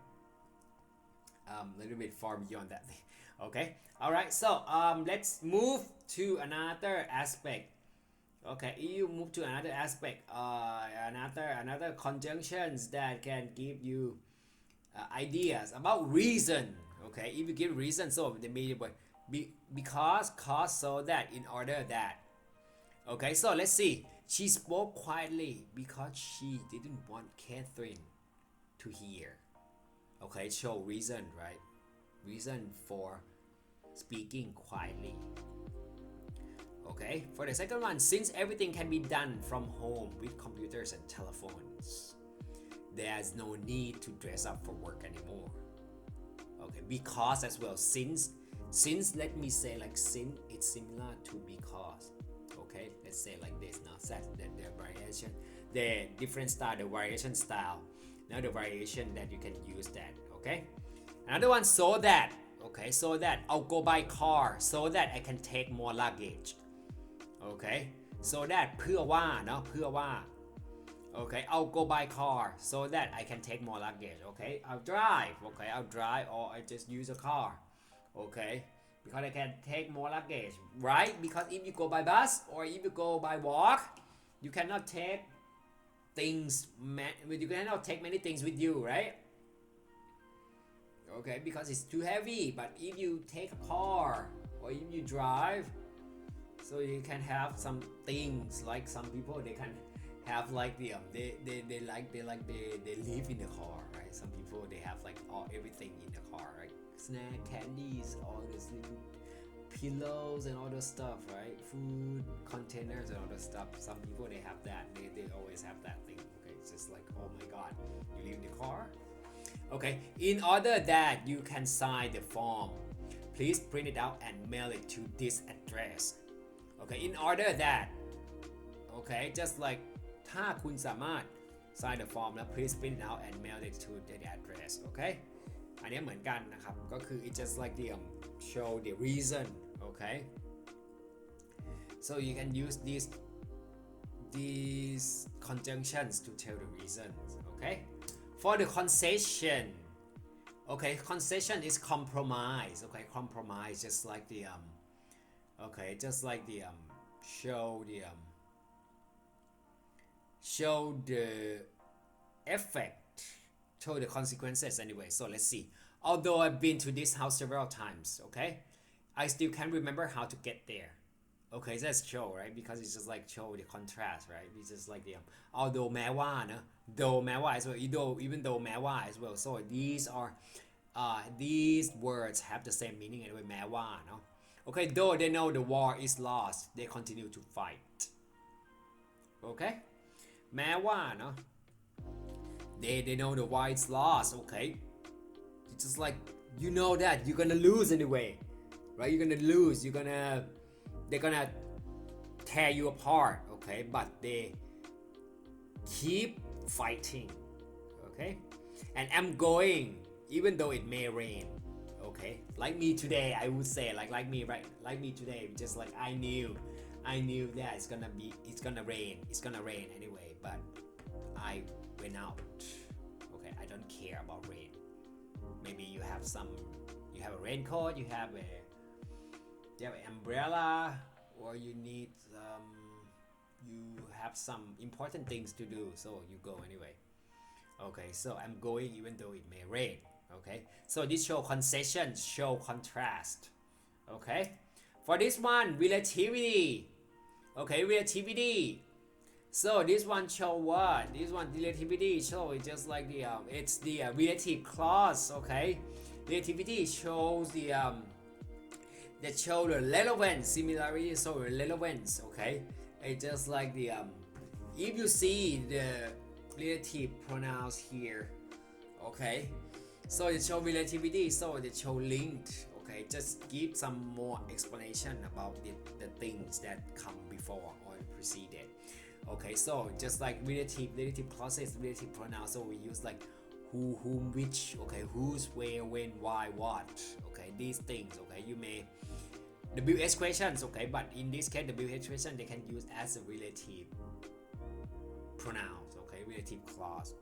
far beyond that thing. Okay, all right, so let's move to another aspect. Okay, you move to another aspect, another conjunctions that can give you ideas about reason. Okay, if you give reason, so the meaning because cause so that in order that okay so let's see she spoke quietly because she didn't want Catherine to hear okay show reason right reason for speaking quietly okay for the second one since everything can be done from home with computers and telephones there's no need to dress up for work anymore okay because as well since let me say like since it's similar to because okay let's say like this now set the variation the different style the variation style now the variation that you can use that okay another one so that okay so that I'll go by car so that I can take more luggage okay so that เพื่อว่าเนาะเพื่อว่า okay I'll go by car so that I can take more luggage okay I'll drive or I just use a car okay because I can take more luggage right because if you go by bus or if you go by walk you cannot take things you cannot take many things with you right okay because it's too heavy but if you take a car or if you drive so you can have some things like some people they can have like the they live in the car right some people they have like all everything in the car right snack candies all this little pillows and all those stuff right food containers and all those stuff some people they have that they always have that thing okay it's just like oh my god you leave the car okay in order that you can sign the form please print it out and mail it to this address okay in order that okay just like ถ้าคุณสามารถ sign the form แล้ว please print it out and mail it to the address okay อันนี้เหมือนกันนะครับก็คือ it just like the show the reason okay so you can use these conjunctions to tell the reasons okay for the concession okay concession is compromise okay compromise just like the okay just like the show the effect show the consequences anyway so let's see although I've been to this house several times okay I still can't remember how to get there okay that's show right because it's just like show the contrast right it's just like the although แม้ว่านะ though แม้ว่า as well even though แม้ว่า as well so these words have the same meaning anyway แม้ว่าเนาะokay though they know the war is lost they continue to fight okay แม้ว่าเนาะ they know the war is lost okay it's just like you know that you're gonna lose anyway right you're gonna lose they're gonna tear you apart okay but they keep fighting okay and I'm going even though it may rain okay like me today I would say like me right like me today just like I knew that it's gonna rain anyway but I went out okay I don't care about rain maybe you have a raincoat you have an umbrella or you need you have some important things to do so you go anyway okay so I'm going even though it may rain okay so this show concession show contrast okay for this one relativity okay relativity so this one show what this one relativity show it's just like the it's the relative clause okay relativity shows the that show the relevance similarity so relevance okay it's just like the if you see the relative pronouns here okay so it show relativity so it show linked okay just give some more explanation about the things that come before or preceded okay so just like relative clauses relative pronouns so we use like who whom which okay who's where when why what okay these things okay you may WH questions okay but in this case WH question they can use as a relative pronouns okay relative clause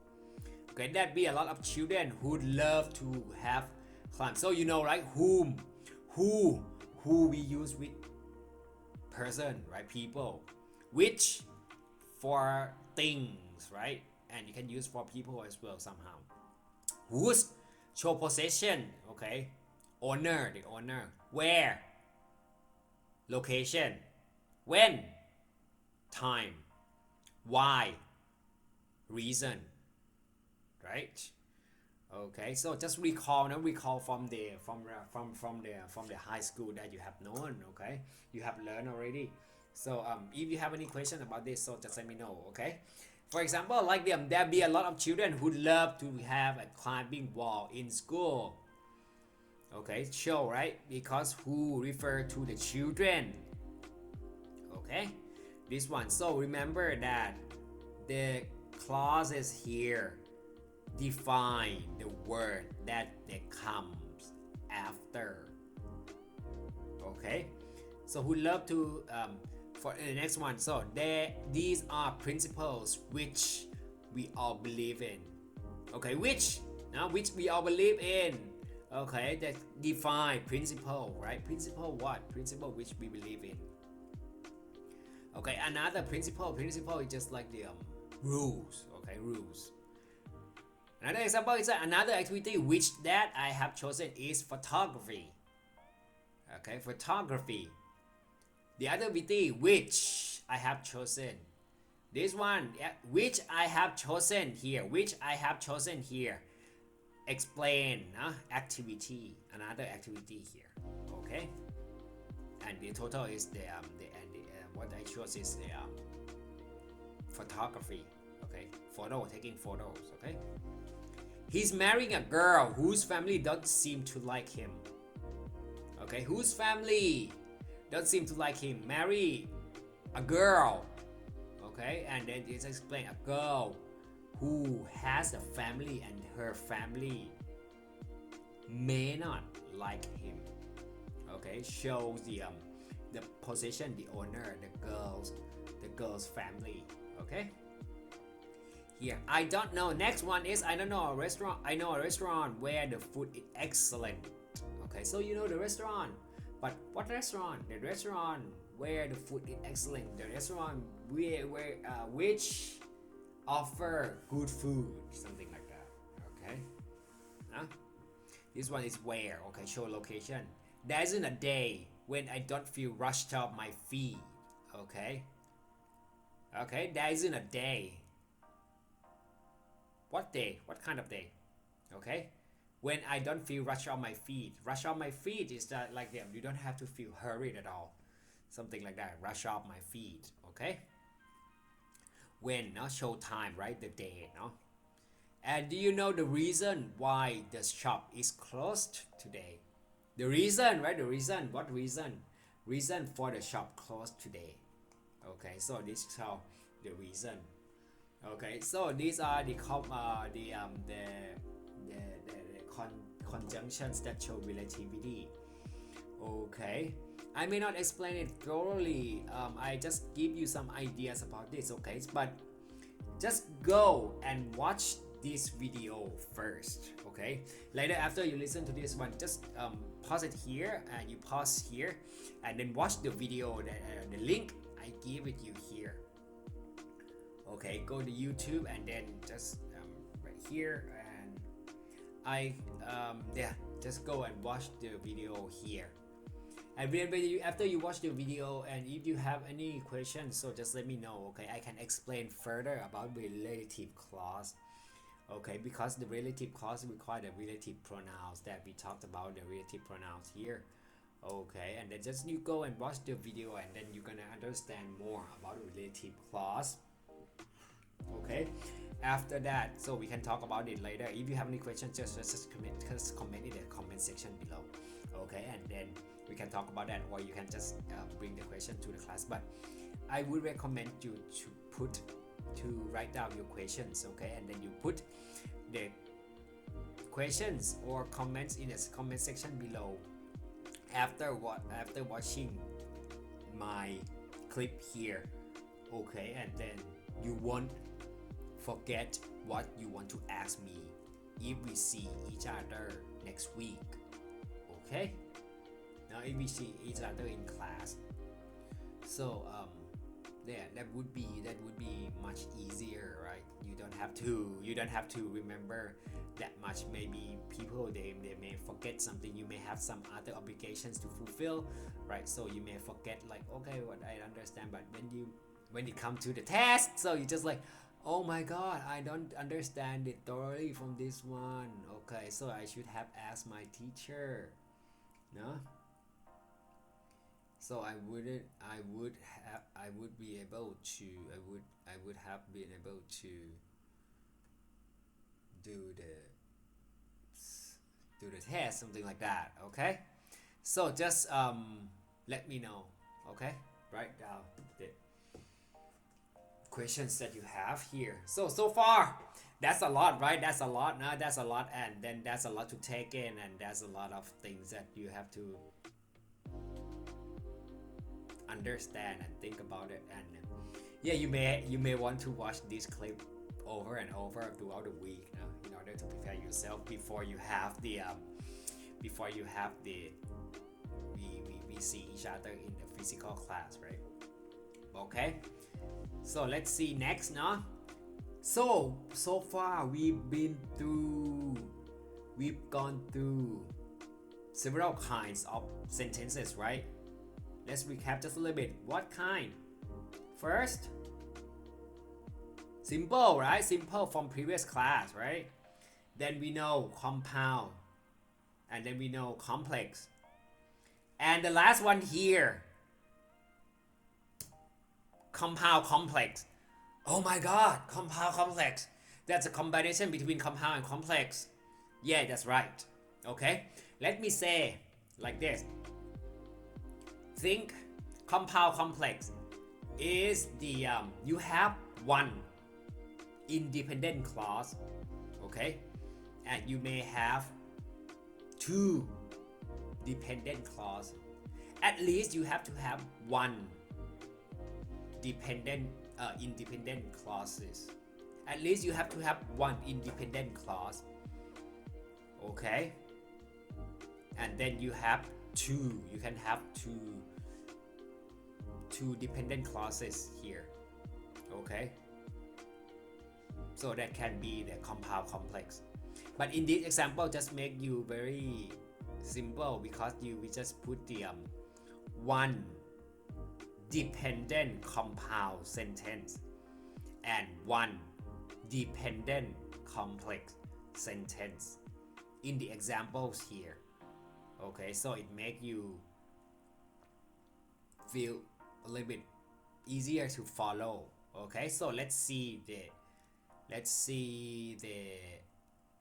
okay that be a lot of children who'd love to have climb so you know right who we use with person right people which for things right and you can use for people as well somehow whose show possession okay owner the owner where location, when, time, why, reason, right? Okay, so just recall from the high school that you have known. Okay, you have learned already. So if you have any question about this, so just let me know. Okay, for example, like there be a lot of children who love to have a climbing wall in school. Okay, show, right? Because who refer to the children. Okay, this one. So remember that the clauses here define the word that comes after. Okay, so who love to for the next one. So these are principles which we all believe in. Okay, which now which we all believe in. Okay, that define principle, right? Principle what? Principle which we believe in. Okay, another principle is just like the rules. Okay, rules. Another example is another activity which that I have chosen is photography. Okay, photography. The other activity which I have chosen, this one which I have chosen here, explain activity, another activity here. Okay, and the total is what I chose is the photography. Okay, taking photos. Okay, he's marrying a girl whose family doesn't seem to like him. Okay, whose family doesn't seem to like him? Marry a girl. Okay, and then it's explain a girl who has a family and her family may not like him. Okay, shows the position, the owner, the girl's family. Okay. Here, I don't know. Next one is I don't know a restaurant. I know a restaurant where the food is excellent. Okay, so you know the restaurant, but what restaurant? The restaurant where the food is excellent. The restaurant where which offer good food, something like that. Okay. Huh? This one is where. Okay, show location. There isn't a day when I don't feel rushed off my feet. Okay. Okay, there isn't a day. What day? What kind of day? Okay. When I don't feel rushed off my feet. Rush off my feet is that like them. You don't have to feel hurried at all. Something like that. Rush off my feet. Okay. When, no, show time, right? The day, no. And do you know the reason why the shop is closed today? The reason, right? The reason. What reason? Reason for the shop closed today. Okay, so this is how the reason. Okay, so these are the conjunctions that show relativity. Okay, I may not explain it thoroughly. I just give you some ideas about this. Okay, but just go and watch this video first. Okay, later after you listen to this one, just pause it here and you pause here and then watch the video. The link I give it you here. Okay, go to YouTube and then just right here and just go and watch the video here. And after you watch the video and if you have any questions, so just let me know. Okay, I can explain further about the relative clause. Okay, because the relative clause require the relative pronouns that we talked about, the relative pronouns here. Okay, and then just you go and watch the video and then you're gonna understand more about the relative clause. Okay, after that, so we can talk about it later. If you have any questions, just comment in the comment section below. Okay, and then we can talk about that, or you can just bring the question to the class. But I would recommend you to write down your questions. Okay, and then you put the questions or comments in the comment section below after watching my clip here. Okay, and then you won't forget what you want to ask me if we see each other next week. Okay, now if we see each other in class. So Yeah, that would be much easier, right? You don't have to remember that much. Maybe people they may forget something. You may have some other obligations to fulfill, right? So you may forget like, okay, what I understand, but when you come to the test, so you just like, oh my god, I don't understand it thoroughly from this one. Okay, so I should have asked my teacher. No, so I would be able to I would have been able to do the do the test, something like that. Okay, so just let me know. Okay, write down the questions that you have here. So far that's a lot, right? That's a lot. Now that's a lot, and then that's a lot to take in, and that's a lot of things that you have to understand and think about it. And yeah, you may want to watch this clip over and over throughout the week, in order to prepare yourself before you have the we see each other in the physical class, right? Okay, so let's see next now. So far we've gone through several kinds of sentences, right? Let's recap just a little bit. What kind? First, simple, right? Simple from previous class, right? Then we know compound, and then we know complex. And the last one here, compound complex. Oh my god, compound complex. That's a combination between compound and complex. Yeah, that's right. Okay, let me say like this. Think compound complex is the you have one independent clause, okay, and you may have two dependent clause. At least you have to have one independent clauses. At least you have to have one independent clause, okay, and then you have two. You can have two dependent clauses here, okay. So that can be the compound complex. But in this example, just make you very simple, because we just put the one dependent compound sentence and one dependent complex sentence in the examples here. Okay, so it make you feel a little bit easier to follow. Okay, so let's see the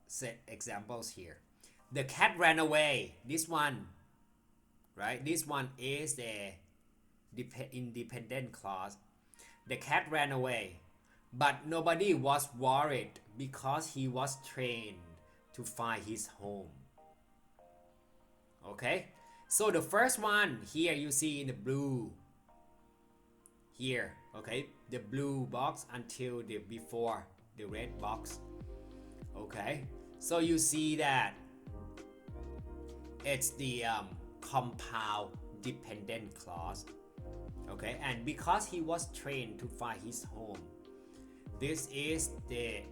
set examples here. The cat ran away. This one, right? This one is the independent clause. The cat ran away, but nobody was worried because he was trained to find his home. Okay, so the first one here you see in the blue here, okay, the blue box until the before the red box. Okay, so you see that it's the compound dependent clause. Okay, and because he was trained to find his home, this is the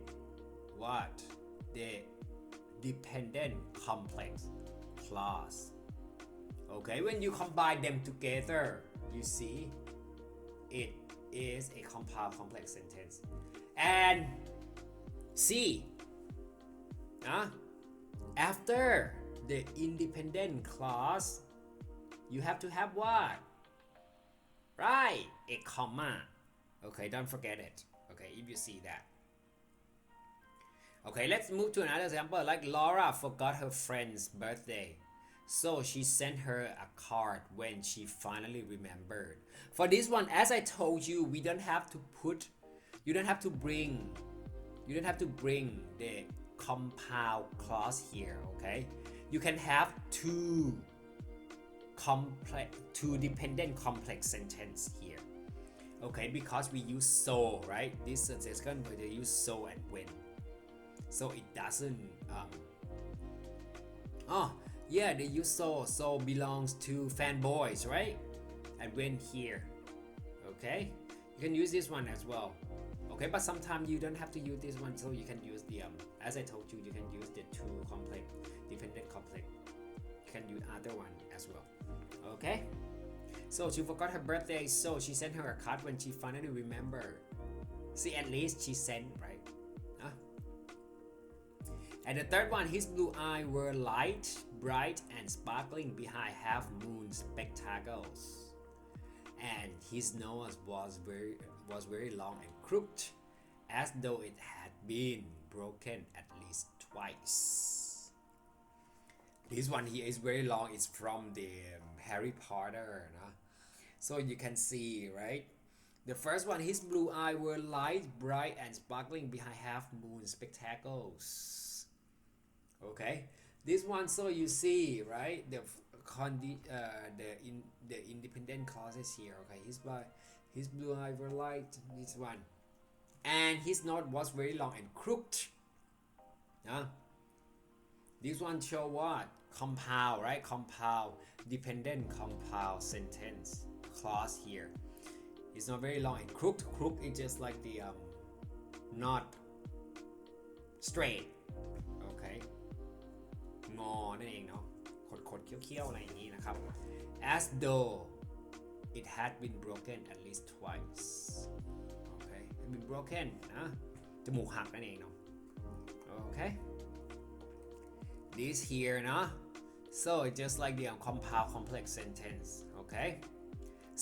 dependent complex clause. Okay, when you combine them together, you see it is a compound complex sentence. And C, after the independent clause, you have to have what? Right, a comma. Okay, don't forget it. Okay, if you see that. Okay, let's move to another example. Like Laura forgot her friend's birthday, so she sent her a card when she finally remembered. For this one, as I told you, you don't have to bring the compound clause here, okay? You can have two dependent complex sentence here, okay? Because we use so, right? This sentence they use so and when, so it doesn't yeah, they use so belongs to fanboys, right? And when here, okay, You can use this one as well. Okay, but sometimes you don't have to use this one, so you can use the as I told you, you can use the two complex, dependent complex. You can use other one as well. Okay. So she forgot her birthday, so she sent her a card when she finally remembered. See, at least she sent, right? And the third one, his blue eyes were light, bright, and sparkling behind half-moon spectacles, and his nose was very long and crooked, as though it had been broken at least twice. This one here is very long. It's from the Harry Potter, no? So you can see, right? The first one, his blue eyes were light, bright, and sparkling behind half-moon spectacles. Okay, this one, so you see, right? The independent clauses here. Okay, his blue eyes were light. This one, and his nose was very long and crooked. This one show what? Compound, right? Compound, dependent compound sentence clause here. It's not very long and crooked. Crooked is just like the not straight. Okay. งอนั่นเองเนาะขดๆเคี้ยวๆอะไรอย่างนี้นะครับ as though it had been broken at least twice. Okay, it been broken นะจมูกหักนั่นเองเนาะ Okay, this here เนาะ so just like the compound complex sentence. Okay,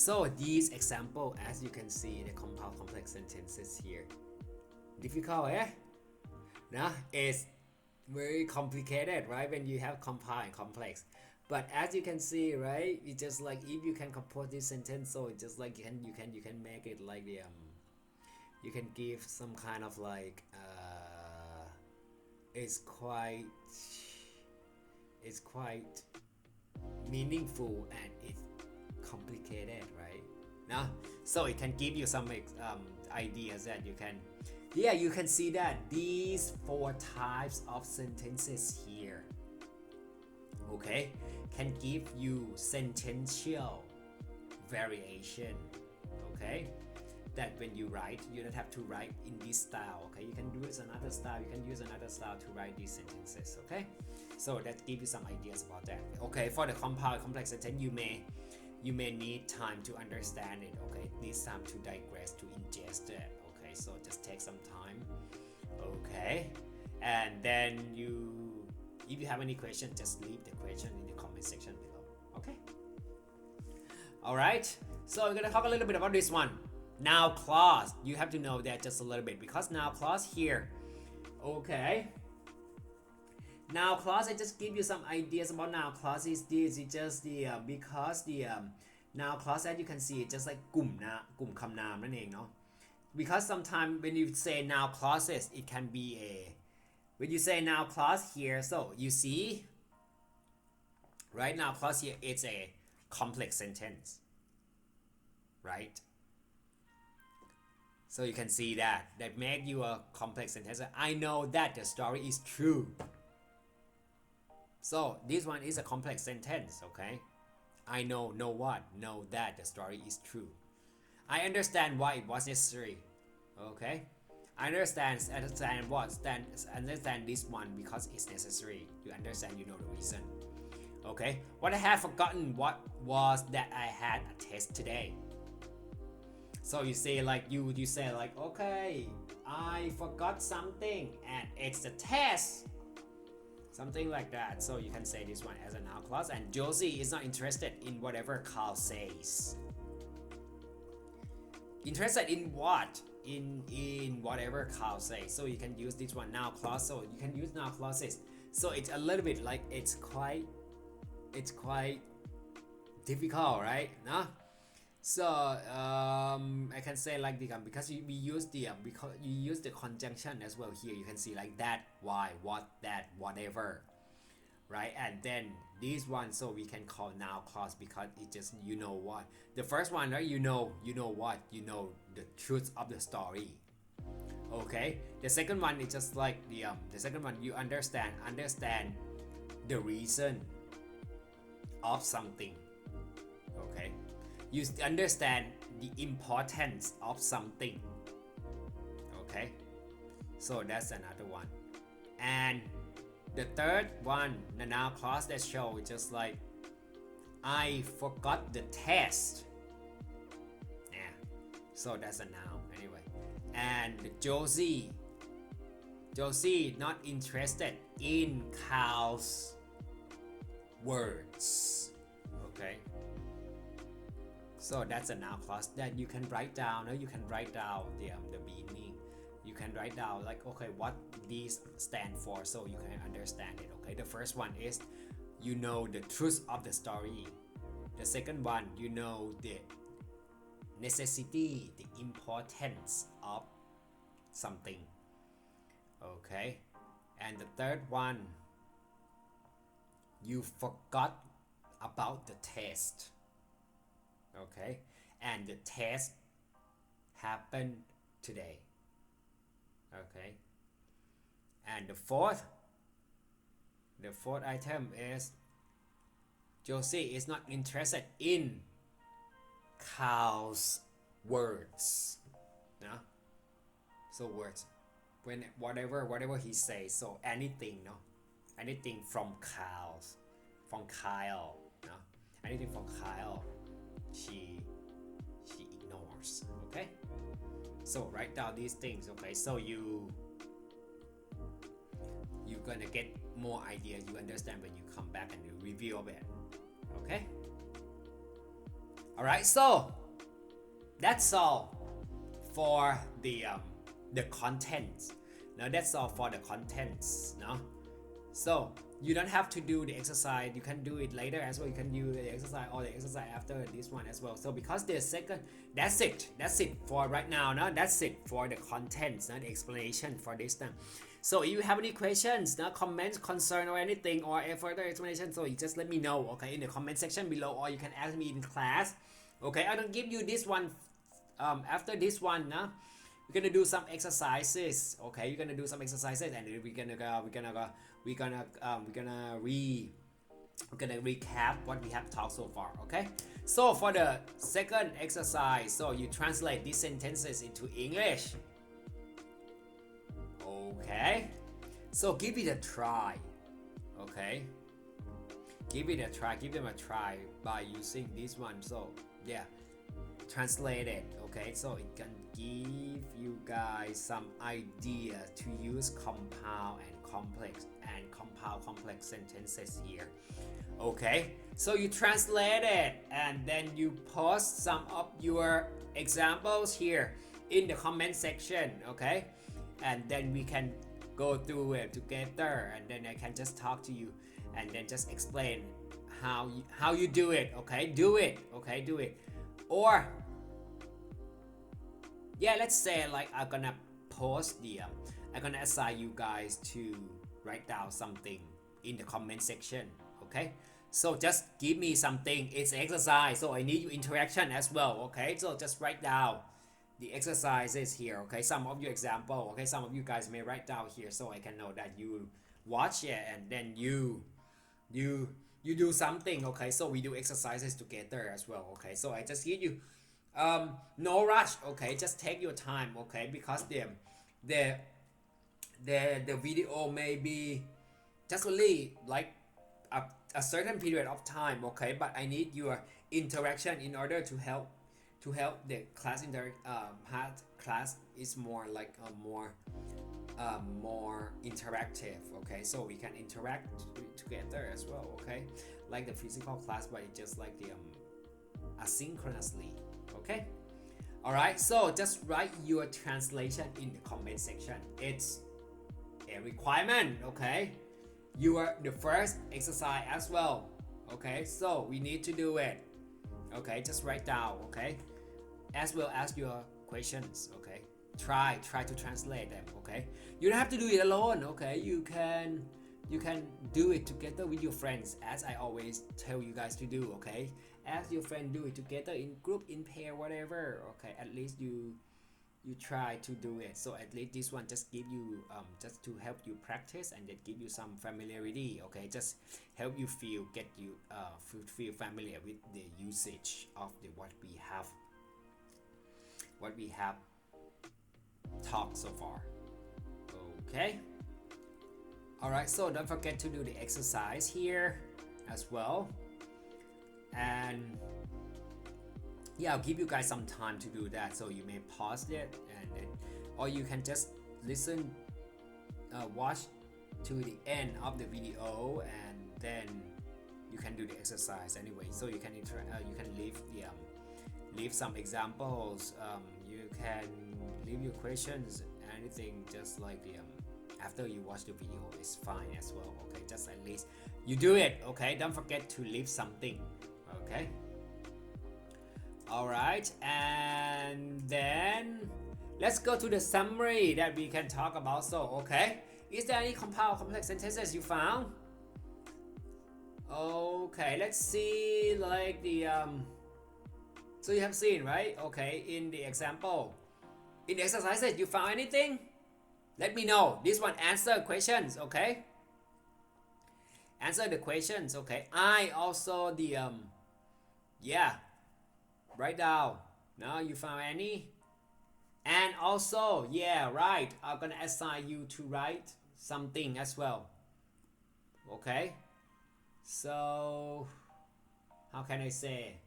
so these example, as you can see, the compound complex sentences here difficult, nah, it's very complicated, right? When you have compound and complex, but as you can see, right, it's just like if you can compose this sentence, so it's just like you can make it like the you can give some kind of like it's quite meaningful and it's complicated, right? Now, so it can give you some ideas that you can, yeah, you can see that these 4 types of sentences here, okay, can give you sentential variation. Okay, that when you write, you don't have to write in this style. Okay, you can use another style, you can use another style to write these sentences. Okay, so that gives you some ideas about that. Okay, for the compound complex sentence, you may need time to understand it. Okay, need time to digress, to ingest it. Okay, so just take some time. Okay, and then if you have any question, just leave the question in the comment section below. Okay, all right, so we're gonna talk a little bit about this one. Now clause, you have to know that just a little bit, because now clause here. Okay, now clause, I just give you some ideas about now clause. Is this is just the because the now clause, as you can see, it's just like กลุ่มคำนามนั่นเองเนาะ because sometimes when you say now clauses, it can be a, when you say now clause here, so you see, right, now clause here, it's a complex sentence, right? So you can see that make you a complex sentence. I know that the story is true. So this one is a complex sentence. Okay, I know what? Know that the story is true. I understand why it was necessary. Okay, I understand this one because it's necessary. You understand, you know the reason. Okay, what I have forgotten what was that I had a test today. So you say like you say like, okay, I forgot something and it's a test. Something like that. So you can say this one as a noun clause. And Josie is not interested in whatever Carl says. Interested in what? In whatever Carl says. So you can use this one noun clause. So you can use noun clauses. So it's a little bit like it's quite difficult, right? No? So I can say like the because we use the because you use the conjunction as well here. You can see like that, why, what, that, whatever, right? And then this one, so we can call noun clause because it just, you know what. The first one, right? You know what, you know the truth of the story. Okay. The second one is just like the second one, you understand the reason of something. Okay. You understand the importance of something. Okay, so that's another one. And the third one, the noun clause that show just like I forgot the test. Yeah, so that's a noun anyway. And Josie not interested in Carl's words. Okay, so that's a noun clause that you can write down, or you can write down the meaning. You can write down like, okay, what these stand for, so you can understand it. Okay, the first one is you know the truth of the story. The second one, you know the necessity, the importance of something. Okay, and the third one, you forgot about the test. Okay, and the test happened today. Okay, and the fourth item is Josie is not interested in Carl's words. No, so words, when whatever he says, so anything, no, anything from Kyle, no, anything from Kyle, she ignores. Okay, so write down these things. Okay, so you're gonna get more ideas, you understand when you come back and you review it. Okay, all right, so that's all for the contents. Now that's all for the contents. No, so you don't have to do the exercise, you can do it later as well. You can do the exercise or the exercise after this one as well. So because the second, that's it for right now. No, that's it for the contents, the explanation for this time. So if you have any questions, comments, concern, or anything, or a further explanation, so you just let me know, okay, in the comment section below, or you can ask me in class. Okay, I don't give you this one after this one. We're gonna do some exercises. Okay, you're gonna do some exercises, and we're gonna recap what we have talked so far. Okay, so for the second exercise, so you translate these sentences into English. Okay, so give it a try. Okay, give them a try by using this one. So yeah, translate it. Okay, so it can give you guys some idea to use compound complex sentences here. Okay, so you translate it and then you post some of your examples here in the comment section. Okay, and then we can go through it together, and then I can just talk to you and then just explain how you do it. Okay, do it. Or yeah, let's say like I'm gonna post I'm gonna assign you guys to write down something in the comment section. Okay, so just give me something, it's exercise, so I need your interaction as well. Okay, so just write down the exercises here. Okay, some of your example. Okay, some of you guys may write down here, so I can know that you watch it and then you do something. Okay, so we do exercises together as well. Okay, so I just give you no rush. Okay, just take your time. Okay, because the video may be just only like a certain period of time. Okay, but I need your interaction in order to help the class class is more like more interactive. Okay, so we can interact together as well. Okay, like the physical class, but it's just like the asynchronously. Okay, all right, so just write your translation in the comment section. It's a requirement. Okay, you are the first exercise as well. Okay, so we need to do it. Okay, just write down. Okay, as well as your questions. Okay, try to translate them. Okay, you don't have to do it alone. Okay, you can do it together with your friends, as I always tell you guys to do. Okay, ask your friend, do it together in group, in pair, whatever. Okay, at least you try to do it. So at least this one just give you just to help you practice and then give you some familiarity. Okay, just help you feel familiar with the usage of the what we have what we have talked so far. Okay. All right, so don't forget to do the exercise here as well. And yeah, I'll give you guys some time to do that, so you may pause it, and then, or you can just listen, watch to the end of the video, and then you can do the exercise anyway. So you can leave some examples. You can leave your questions, anything, just like the after you watch the video is fine as well. Okay, just at least you do it. Okay, don't forget to leave something. Okay. All right, and then let's go to the summary that we can talk about. So, okay, is there any compound complex sentences you found? Okay, let's see, like the so you have seen, right? Okay, in the example, in the exercises, you found anything? Let me know. This one answer questions. Okay, answer the questions. Okay, I also the yeah, write down. Now you found any? And also, yeah, right, I'm gonna assign you to write something as well. Okay, so how can I say,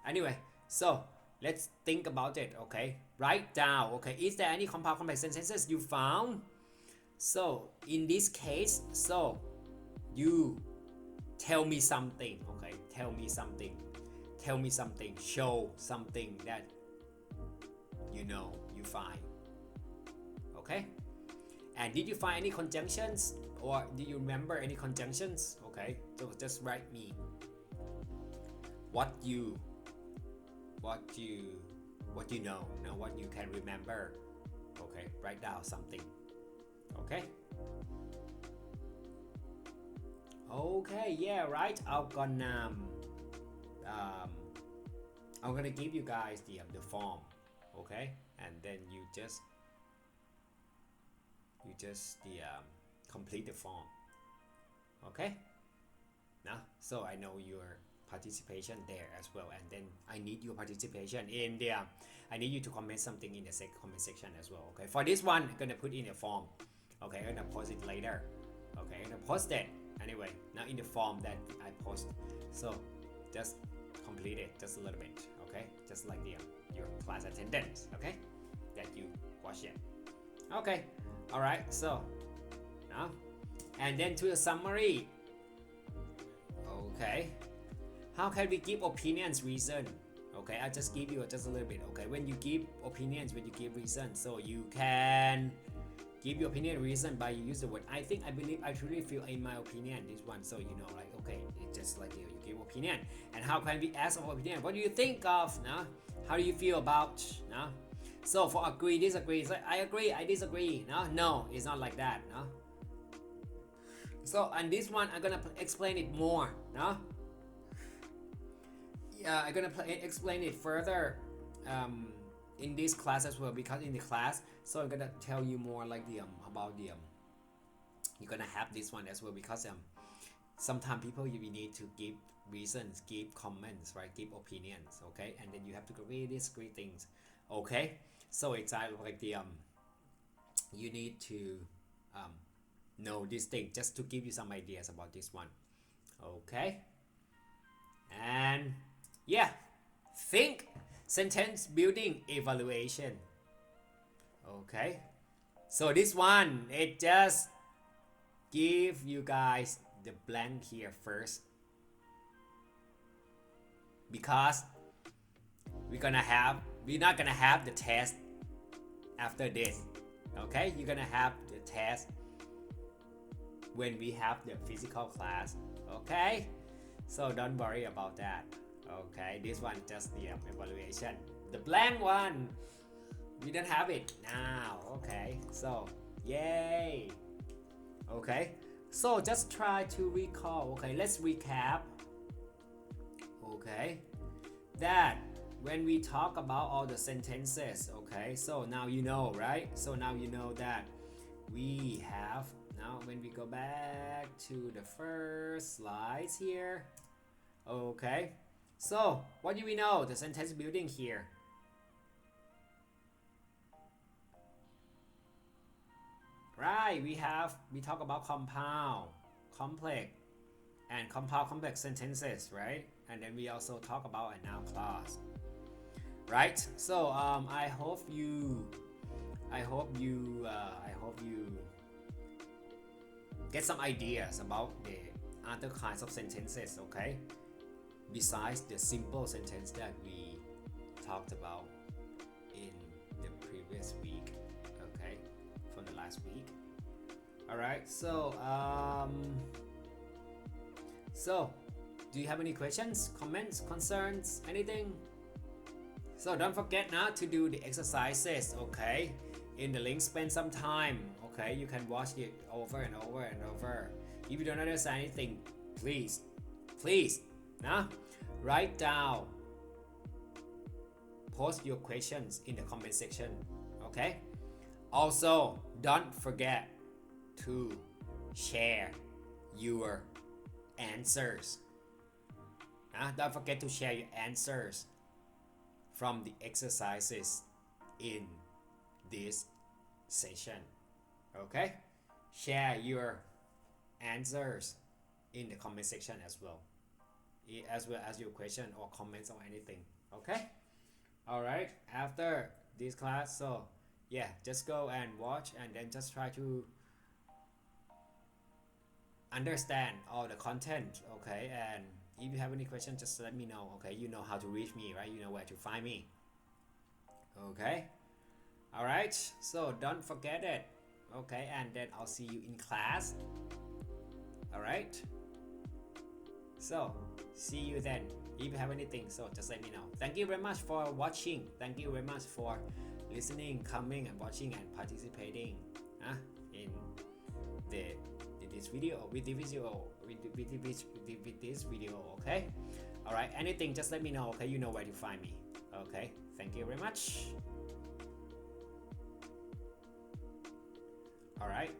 anyway, so let's think about it. Okay, write down. Okay, is there any compound complex sentences you found? So in this case, so you tell me something. Okay, tell me something, show something that you know you find. Okay, and did you find any conjunctions, or do you remember any conjunctions? Okay, so just write me what you know, now what you can remember. Okay, write down something. Okay, yeah, right, I'm gonna give you guys the form. Okay, and then you just complete the form. Okay, now so I know your participation there as well, and then I need your participation in the I need you to comment something in the comment section as well. Okay, for this one I'm gonna put in a form. Okay, I'm gonna post it later. Okay, I'm gonna post it anyway, now in the form that I post. So just complete it just a little bit. Okay, just like the your class attendance. Okay, that you watch it. Okay, all right, so now and then to the summary. Okay, how can we give opinions, reason? Okay, I just give you just a little bit. Okay, when you give opinions, when you give reason, so you can give your opinion, reason by you use the word I think, I believe, I truly feel, in my opinion, this one. So you know, like, okay, it's just like you give opinion. And how can we ask our opinion? What do you think of? Nah? How do you feel about? Nah? So for agree, disagree, so I agree, I disagree. No, it's not like that. No. So on this one, I'm gonna explain it more. No. Yeah, I'm gonna explain it further in this class as well, because in the class, so I'm gonna tell you more like the about the you're gonna have this one as well, because sometimes people, you need to give reasons, give comments, right, give opinions. Okay, and then you have to agree, disagree things. Okay, so it's like the you need to know this thing, just to give you some ideas about this one. Okay, and yeah, think sentence building evaluation. Okay, so this one, it just give you guys the blank here first, because we're not gonna have the test after this. Okay, you're gonna have the test when we have the physical class. Okay, so don't worry about that. Okay, this one just the evaluation. The blank one, we don't have it now. Okay, so yay. Okay, so just try to recall. Okay, let's recap. Okay, that when we talk about all the sentences. Okay, so now you know, right? So now you know that we have, now when we go back to the first slides here. Okay, so what do we know? The sentence building here. Right, we talk about compound, complex, and compound complex sentences, right? And then we also talk about a noun clause. Right? So I hope you get some ideas about the other kinds of sentences, okay? Besides the simple sentence that we talked about in the previous week, okay? From the last week. All right. So do you have any questions, comments, concerns, anything? So don't forget now to do the exercises, okay? In the link, spend some time, okay? You can watch it over and over and over. If you don't understand anything, please, nah, write down, post your questions in the comment section, okay? Also, don't forget to share your answers. Don't forget to share your answers from the exercises in this session. Okay? Share your answers in the comment section as well as your question or comments or anything. Okay? Alright, after this class, so yeah, just go and watch and then just try to understand all the content, okay? And if you have any questions, just let me know, okay? You know how to reach me, right? You know where to find me, okay? All right, so don't forget it, okay? And then I'll see you in class. All right, so see you then. If you have anything, so just let me know. Thank you very much for watching. Thank you very much for listening, coming and watching and participating in this video, with this video, okay? All right, anything, just let me know, okay? You know where to find me, okay? Thank you very much. All right.